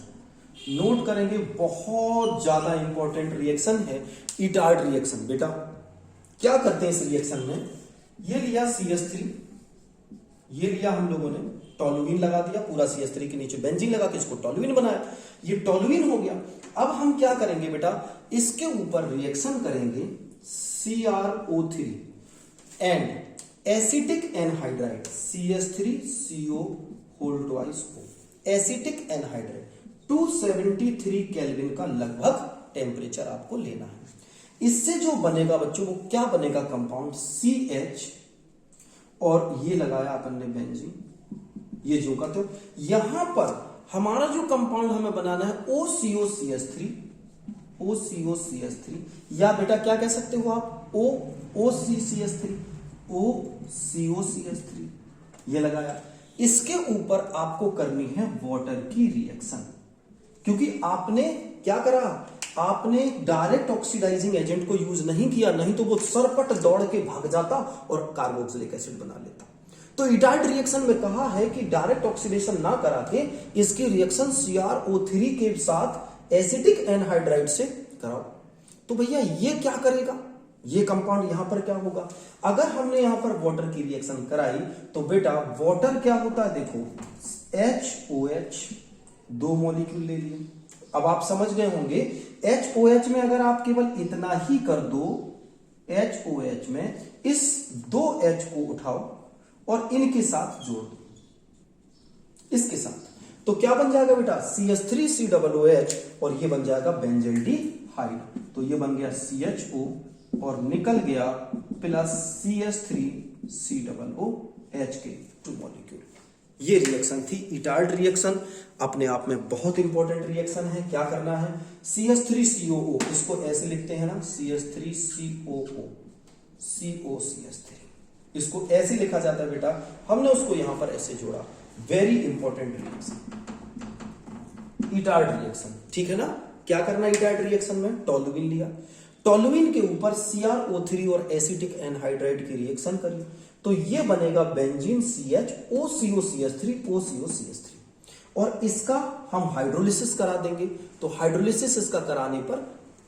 note करेंगे, बहुत ज्यादा इंपॉर्टेंट रिएक्शन है इटार्ड रिएक्शन। बेटा क्या करते हैं इस रिएक्शन में? ये लिया CH3, ये लिया हम लोगों ने टोलुइन लगा दिया, पूरा CH3 के नीचे बेंजीन लगा के इसको टोलुइन बनाया, ये टोलुइन हो गया। अब हम क्या करेंगे बेटा, इसके ऊपर रिएक्शन करेंगे CrO3 and acetic anhydride CH3CO whole twice O, acetic anhydride 273 kelvin का लगभग टेम्परेचर आपको लेना है। इससे जो बनेगा बच्चों, वो क्या बनेगा, कंपाउंड CH और ये लगाया अपन ने बेंजीन, ये जो का तो यहां पर हमारा जो कंपाउंड हमें बनाना है OCOCH3, OCOCH3 या बेटा क्या कह सकते हो आप OCCH3, OCOCH3 ये लगाया। इसके ऊपर आपको करनी है वाटर की रिएक्शन, क्योंकि आपने क्या करा, आपने डायरेक्ट ऑक्सीडाइजिंग एजेंट को यूज नहीं किया, नहीं तो वो सरपट दौड़ के भाग जाता और कार्बोक्सिलिक एसिड बना लेता। तो इटाइड रिएक्शन में कहा है कि डायरेक्ट ऑक्सीडेशन ना करा के इसकी रिएक्शन CrO3 के साथ एसिटिक एनहाइड्राइड से कराओ। तो भैया ये क्या करेगा, ये कंपाउंड यहां पर क्या होगा, अगर हमने यहां पर वाटर की रिएक्शन कराई तो बेटा वाटर क्या होता है, देखो HOH 2 मॉलिक्यूल ले लिए। अब आप समझ गए होंगे HOH में अगर आप केवल इतना ही कर दो, HOH में इस 2 H को उठाओ और इनके साथ जोड़ दो, इसके साथ, तो क्या बन जाएगा बेटा CH3COOH और ये बन जाएगा बेंजल्डिहाइड। तो ये बन गया CHO और निकल गया प्लस CH3COOH के 2 मॉलिक्यूल। ये रिएक्शन थी इटार्ड रिएक्शन, अपने आप में बहुत इंपॉर्टेंट रिएक्शन है। क्या करना है, CH3COO, इसको ऐसे लिखते हैं ना CH3COO, COCH3, इसको ऐसे लिखा जाता है बेटा, हमने उसको यहां पर ऐसे जोड़ा। Very important reaction, Etard reaction, ठीक है ना। क्या करना इटार्ड रिएक्शन में, टोलुइन लिया, टोलुइन के ऊपर CrO3 और एसिटिक एनहाइड्राइड की रिएक्शन करी, तो ये बनेगा बेंजीन CH OCOCH3 OCOCH3 और इसका हम हाइड्रोलिसिस करा देंगे। तो हाइड्रोलिसिस इसका कराने पर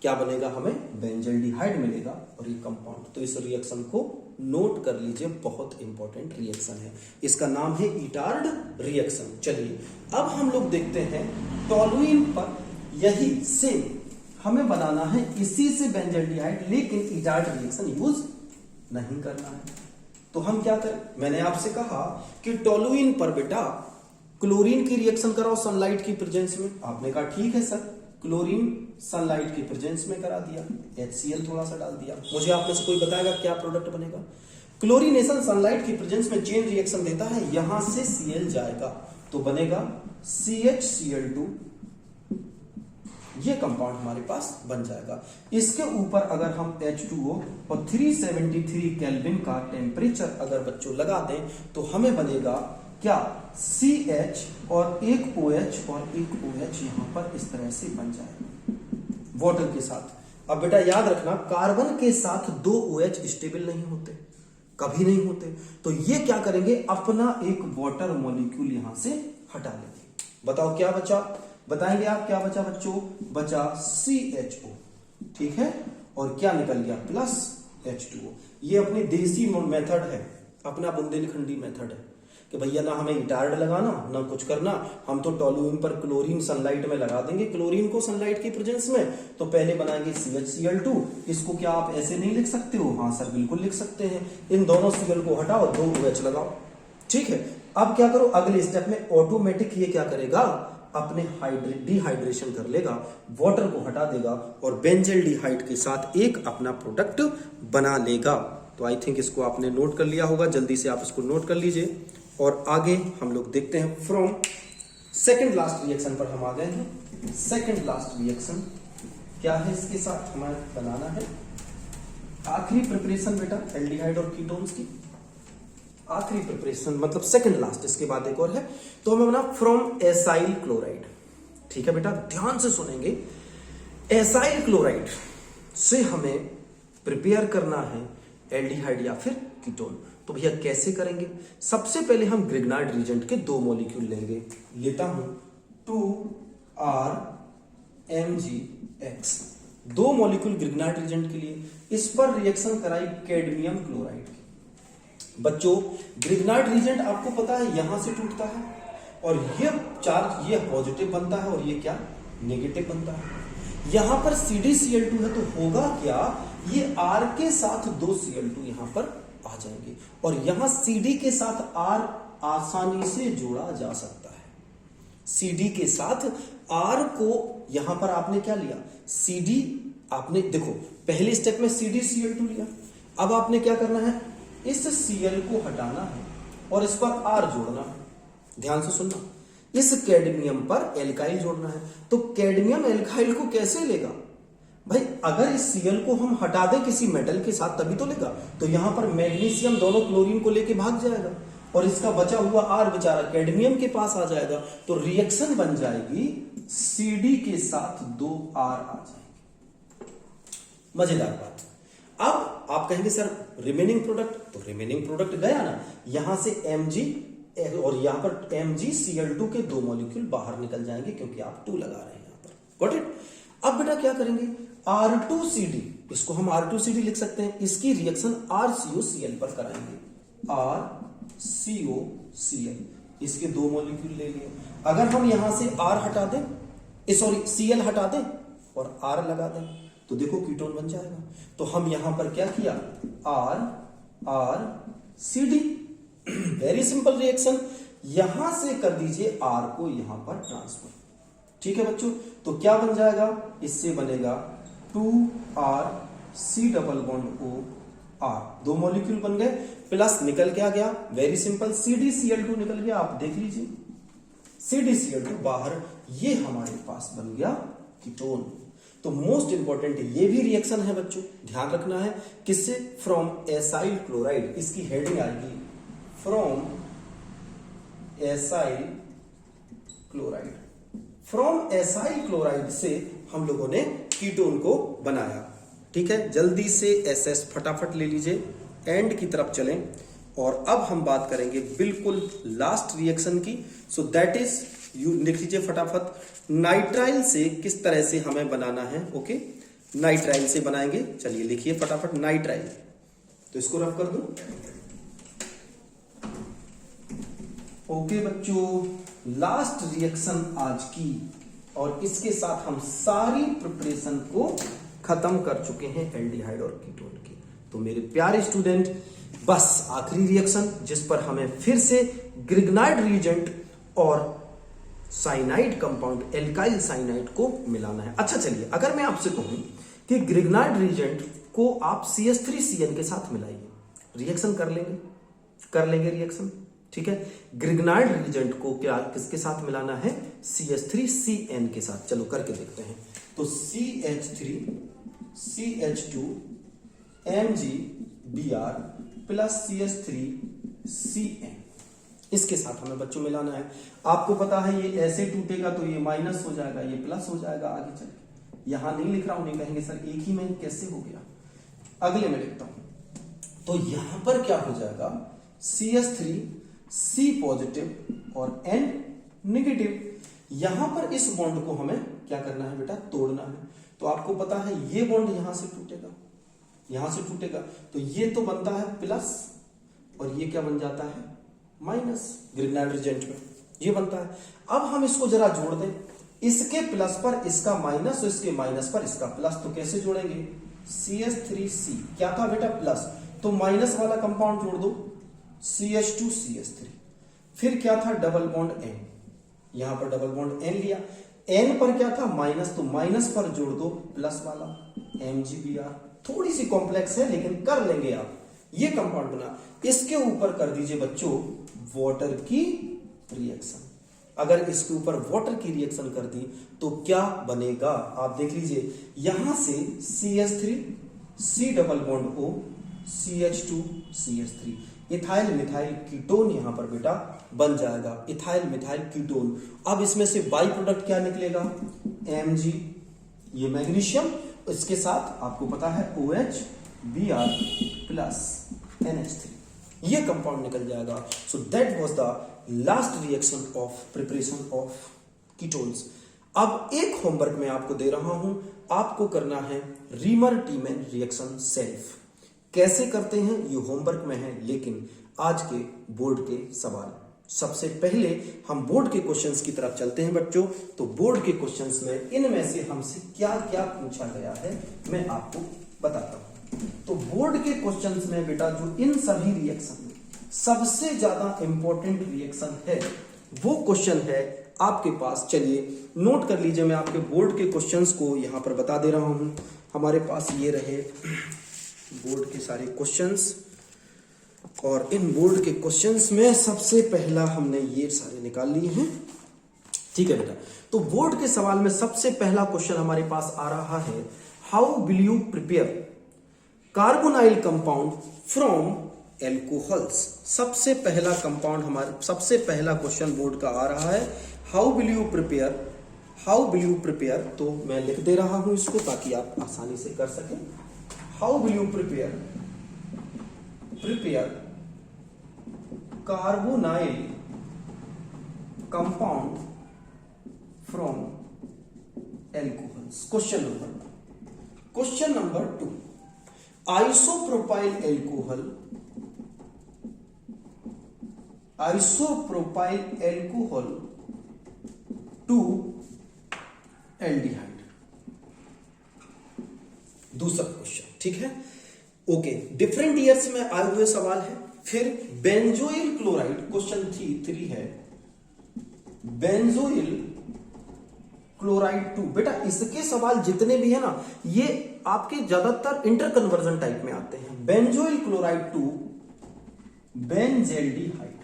क्या बनेगा, हमें बेंजल्डिहाइड मिलेगा और ये कंपाउंड। तो इस रिएक्शन को नोट कर लीजिए, बहुत इंपॉर्टेंट रिएक्शन है, इसका नाम है इटार्ड रिएक्शन। चलिए अब हम लोग देखते हैं टोलुइन पर यही सेम हमें बनाना है इसी से बेंजल्डिहाइड, लेकिन इटार्ड रिएक्शन यूज नहीं करना है। तो हम क्या करें, मैंने आपसे कहा कि टोलुइन पर बेटा क्लोरीन की रिएक्शन कराओ सनलाइट की प्रेजेंस में। आपने कहा ठीक है सर, क्लोरीन सनलाइट की प्रेजेंस में करा दिया, HCl थोड़ा सा डाल दिया। मुझे आप में से कोई बताएगा क्या प्रोडक्ट बनेगा, क्लोरीनेशन सनलाइट की प्रेजेंस में चेन रिएक्शन देता है, यहां से Cl जाएगा तो बनेगा CHCl2, ये कंपाउंड हमारे पास बन जाएगा। इसके ऊपर अगर हम H2O और 373 केल्विन का टेम्परेचर अगर बच्चों लगा दें तो हमें बनेगा क्या, CH और एक OH और एक OH यहां पर इस तरह से बन जाएगा वाटर के साथ। अब बेटा याद रखना, कार्बन के साथ 2 OH स्टेबल नहीं होते, कभी नहीं होते, तो ये क्या करेंगे, अपना एक वाटर मॉलिक्यूल यहां से हटा लेंगे। बताओ क्या बचा, बताएंगे आप क्या बचा बच्चों, बचा CHO, ठीक है, और क्या निकल गया प्लस H2O। ये अपनी देसी मेथड है, अपना बुंदेलखंडी मेथड है कि भैया ना हमें इटार्ड लगाना ना कुछ करना, हम तो टोलुइन पर क्लोरीन सनलाइट में लगा देंगे, क्लोरीन को सनलाइट की प्रेजेंस में, तो पहले बनाएंगे CHCl2। इसको क्या आप ऐसे नहीं लिख सकते हो, हाँ सर बिल्कुल लिख सकते हैं। इन दोनों Cl को हटाओ, 2 OH लगाओ, ठीक है। अब क्या करो, अगले स्टेप में ऑटोमेटिक ये क्या करेगा, अपने डिहाइड्रेशन कर लेगा, वाटर को हटा देगा और बेंजल्डिहाइड के साथ एक अपना प्रोडक्ट बना लेगा। तो आई थिंक इसको आपने नोट कर लिया होगा, जल्दी से आप इसको नोट कर लीजिए और आगे हम लोग देखते हैं। फ्रॉम सेकंड लास्ट रिएक्शन पर हम आ गए हैं। सेकंड लास्ट रिएक्शन क्या है, इसके साथ हमें बनाना है आखिरी प्रिपरेशन बेटा एल्डिहाइड और कीटोन्स की आखिरी प्रिपरेशन, मतलब सेकंड लास्ट, इसके बाद एक और है। तो हमें बना फ्रॉम एसाइल क्लोराइड, ठीक है बेटा, ध्यान से सुनेंगे। एसाइल क्लोराइड से हमें प्रिपेयर करना है एल्डिहाइड या फिर कीटोन। तो भैया कैसे करेंगे, सबसे पहले हम ग्रिग्नार्ड रीजेंट के 2 मॉलिक्यूल लेंगे। लेता हूं 2RMgX, 2 मॉलिक्यूल ग्रिग्नार्ड रीजेंट के लिए। इस पर रिएक्शन कराई कैडमियम क्लोराइड की, बच्चों ग्रिग्नार्ड रीजेंट आपको पता है यहां से टूटता है और ये चार्ज ये पॉजिटिव बनता है और ये क्या नेगेटिव बनता है। यहां पर CdCl2 है तो होगा क्या, ये R के साथ 2 Cl2 यहां पर आ जाएंगे और यहां CD के साथ R आसानी से जोड़ा जा सकता है। CD के साथ R को यहां पर आपने क्या लिया, CD आपने देखो पहले स्टेप में CdCl2 लिया, अब आपने क्या करना है, इस Cl को हटाना है और इस पर R जोड़ना है। ध्यान से सुनना, इस कैडमियम पर एल्काइल जोड़ना है। तो कैडमियम एल्काइल को कैसे लेगा भाई, अगर इस Cl को हम हटा दें किसी मेटल के साथ तभी तो लेगा। तो यहां पर मैग्नीशियम दोनों क्लोरीन को लेके भाग जाएगा और इसका बचा हुआ R बेचारा कैडमियम के पास आ जाएगा। तो रिएक्शन बन जाएगी CD के साथ 2R आ जाएंगे। मजेदार बात। अब आप कहेंगे सर रिमेनिंग प्रोडक्ट, तो रिमेनिंग प्रोडक्ट गया ना, यहां से Mg और यहां पर MgCl2 के 2 मॉलिक्यूल बाहर निकल जाएंगे क्योंकि आप 2 लगा रहे हैं यहां पर। Got it. अब बेटा क्या करेंगे, R2CD, इसको हम R2CD लिख सकते हैं, इसकी रिएक्शन RCOCl पर कराएंगे। RCOCl, इसके 2 मॉलिक्यूल ले लिए। अगर हम यहां से R हटा दें, सॉरी Cl हटा दें और R लगा दें तो देखो कीटोन बन जाएगा। तो हम यहां पर क्या किया, RCD, वेरी सिंपल रिएक्शन। यहां से कर दीजिए R को यहां पर ट्रांसफर। ठीक है बच्चों, तो क्या बन जाएगा, इससे बनेगा 2RC double bond O R, 2 molecule बन गए, प्लस निकल क्या गया, वेरी सिंपल CdCl2 निकल गया। आप देख लीजिए CdCl2 बाहर, ये हमारे पास बन गया कीटोन। तो मोस्ट इंपॉर्टेंट ये भी रिएक्शन है बच्चों, ध्यान रखना है, किससे, फ्रॉम एसाइल क्लोराइड, इसकी हेडिंग आएगी from acyl chloride. From acyl chloride से हम लोगों ने कीटोन को बनाया। ठीक है, जल्दी से SS फटाफट ले लीजिए, एंड की तरफ चलें और अब हम बात करेंगे बिल्कुल लास्ट रिएक्शन की। सो दैट इज, यू लिख लीजिए फटाफट, नाइट्राइल से किस तरह से हमें बनाना है। ओके, नाइट्राइल से बनाएंगे, चलिए लिखिए फटाफट नाइट्राइल। तो इसको रफ कर दूं। ओके बच्चों, लास्ट रिएक्शन आज की, और इसके साथ हम सारी प्रिपरेशन को खत्म कर चुके हैं एल्डिहाइड और कीटोन की। तो मेरे प्यारे स्टूडेंट, बस आखिरी रिएक्शन जिस पर हमें फिर से ग्रिग्नाइड रीजेंट और साइनाइड कंपाउंड एल्काइल साइनाइड को मिलाना है। अच्छा चलिए, अगर मैं आपसे कहूं कि ग्रिग्नाइड रीजेंट को आप CH3CN के साथ मिलाइए, रिएक्शन कर लेंगे रिएक्शन। ठीक है, ग्रिग्नाइड रीजेंट को क्या किसके साथ मिलाना है, CH3CN के साथ। चलो करके देखते हैं। तो CH3CH2 MgBr प्लस CH3CN, इसके साथ हमें बच्चों मिलाना है। आपको पता है ये ऐसे टूटेगा तो ये माइनस हो जाएगा, ये प्लस हो जाएगा आगे चल के। यहां नहीं लिख रहा हूं, नहीं कहेंगे सर एक ही में कैसे हो गया, अगले में लिखता हूं। तो यहां पर क्या हो जाएगा, CH3C पॉजिटिव और N नेगेटिव। यहां पर इस बॉन्ड को हमें क्या करना है बेटा, तोड़ना है। तो आपको पता है ये बॉन्ड यहां से टूटेगा, यहां से टूटेगा, तो ये तो बनता है प्लस और ये क्या बन जाता है, माइनस। ग्रिग्नाइड रीजेंट में ये बनता है। अब हम इसको जरा जोड़ दें, इसके प्लस पर इसका माइनस और इसके माइनस पर इसका प्लस। तो कैसे जोड़ेंगे, CH3C क्या था बेटा, प्लस, तो माइनस वाला कंपाउंड जोड़ दो, CH2CH3। फिर क्या था, डबल बॉन्ड N, यहां पर डबल बॉन्ड N लिया, N पर क्या था, माइनस, तो माइनस पर जोड़ दो प्लस वाला MgBr। थोड़ी सी कॉम्प्लेक्स है लेकिन कर लेंगे आप। ये कंपाउंड बना, इसके ऊपर कर दीजिए बच्चों वाटर की रिएक्शन। अगर इसके ऊपर वाटर की रिएक्शन कर दी तो क्या बनेगा, आप देख लीजिए, यहां से CH3C double bond O CH2CH3, ethyl methyl ketone यहां पर बेटा बन जाएगा, इथाइल मिथाइल कीटोन। अब इसमें से बाई प्रोडक्ट क्या निकलेगा, Mg, ये मैग्नीशियम, इसके साथ आपको पता है OH Br प्लस NH3, ये कंपाउंड निकल जाएगा। So that was the last reaction of preparation of ketones. अब एक होमवर्क मैं आपको दे रहा हूं, आपको करना है रीमर टीमैन रिएक्शन सेल्फ। कैसे करते हैं ये होमवर्क में है, लेकिन आज के बोर्ड के सवाल, सबसे पहले हम बोर्ड के क्वेश्चंस की तरफ चलते हैं बच्चों। तो बोर्ड के क्वेश्चंस में इनमें से हमसे क्या क्या पूछा गया है मैं आपको बताता हूं। तो बोर्ड के क्वेश्चंस में बेटा जो इन सभी रिएक्शन में सबसे ज्यादा इंपॉर्टेंट रिएक्शन है वो क्वेश्चन है आपके पास, चलिए नोट कर लीजिए। मैं आपके बोर्ड के क्वेश्चंस को यहां पर बता दे रहा हूं। हमारे पास ये रहे बोर्ड के सारे क्वेश्चंस, और इन बोर्ड के क्वेश्चंस में सबसे पहला हमने ये सारे निकाल लिए हैं, ठीक है बेटा। तो बोर्ड के सवाल में सबसे पहला क्वेश्चन हमारे पास आ रहा है, how will you prepare carbonyl compound from alcohols. सबसे पहला कंपाउंड हमारे, सबसे पहला क्वेश्चन बोर्ड का आ रहा है, हाउ विल यू प्रिपेयर। तो मैं लिख दे रहा हूं इसको ताकि आप आसानी से कर सकें। How will you prepare carbonyl compound from alcohols. Question number 2, isopropyl alcohol to aldehyde. दूसरा क्वेश्चन, ठीक है, ओके। डिफरेंट ईयर्स में आए हुए सवाल है। फिर बेंजोइल क्लोराइड, क्वेश्चन 3 है, बेंजोइल क्लोराइड 2। बेटा इसके सवाल जितने भी है ना, ये आपके ज्यादातर इंटर कन्वर्जन टाइप में आते हैं। बेंजोइल क्लोराइड 2 बेंजेल्डिहाइड,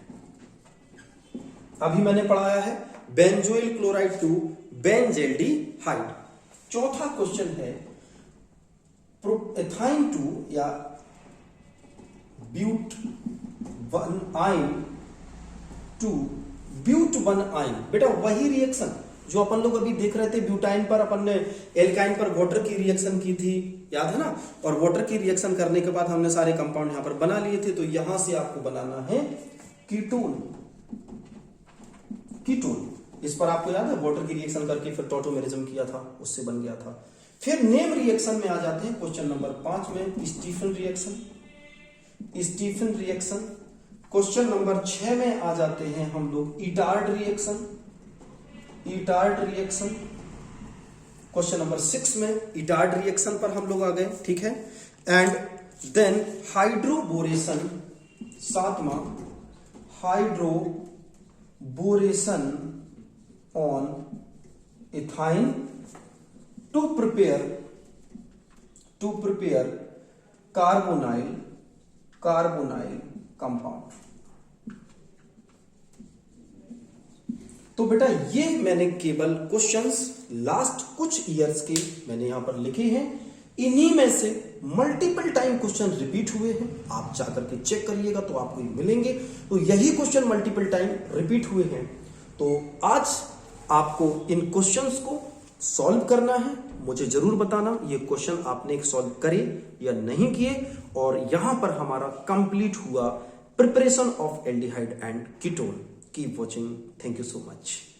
अभी मैंने पढ़ाया है बेंजोइल क्लोराइड 2 बेंजेल्डिहाइड। चौथा क्वेश्चन है, एथाइन 2 या ब्यूट 1 आइन टू ब्यूट 1 आइन। बेटा वही रिएक्शन जो अपन लोग अभी देख रहे थे, ब्यूटाइन पर अपन ने एल्काइन पर वाटर की रिएक्शन की थी, याद है ना। और वाटर की रिएक्शन करने के बाद हमने सारे कंपाउंड यहां पर बना लिए थे। तो यहां से आपको बनाना है कीटोन। इस पर आपको याद है वाटर की रिएक्शन करके फिर टॉटोमेरिज्म किया था, उससे बन गया था। फिर नेम रिएक्शन में आ जाते हैं क्वेश्चन नंबर 5 में, स्टीफन रिएक्शन। क्वेश्चन नंबर 6 में आ जाते हैं हम लोग इटार्ड रिएक्शन। क्वेश्चन नंबर 6 में इटार्ड रिएक्शन पर हम लोग आ गए, ठीक है। एंड देन हाइड्रोबोरेशन, 7वां hydroboration on ethyne to prepare carbonyl compound. तो बेटा ये मैंने केवल क्वेश्चंस लास्ट कुछ ईयर्स के मैंने यहां पर लिखे हैं। इन्हीं में से मल्टीपल टाइम क्वेश्चन रिपीट हुए हैं, आप जाकर के चेक करिएगा तो आपको मिलेंगे। तो यही क्वेश्चन मल्टीपल टाइम रिपीट हुए हैं। तो आज आपको इन क्वेश्चंस को सॉल्व करना है। मुझे जरूर बताना ये क्वेश्चन आपने सॉल्व करे या नहीं किए। और यहां पर हमारा कंप्लीट हुआ preparation of aldehyde and ketone. Keep watching, thank you so much.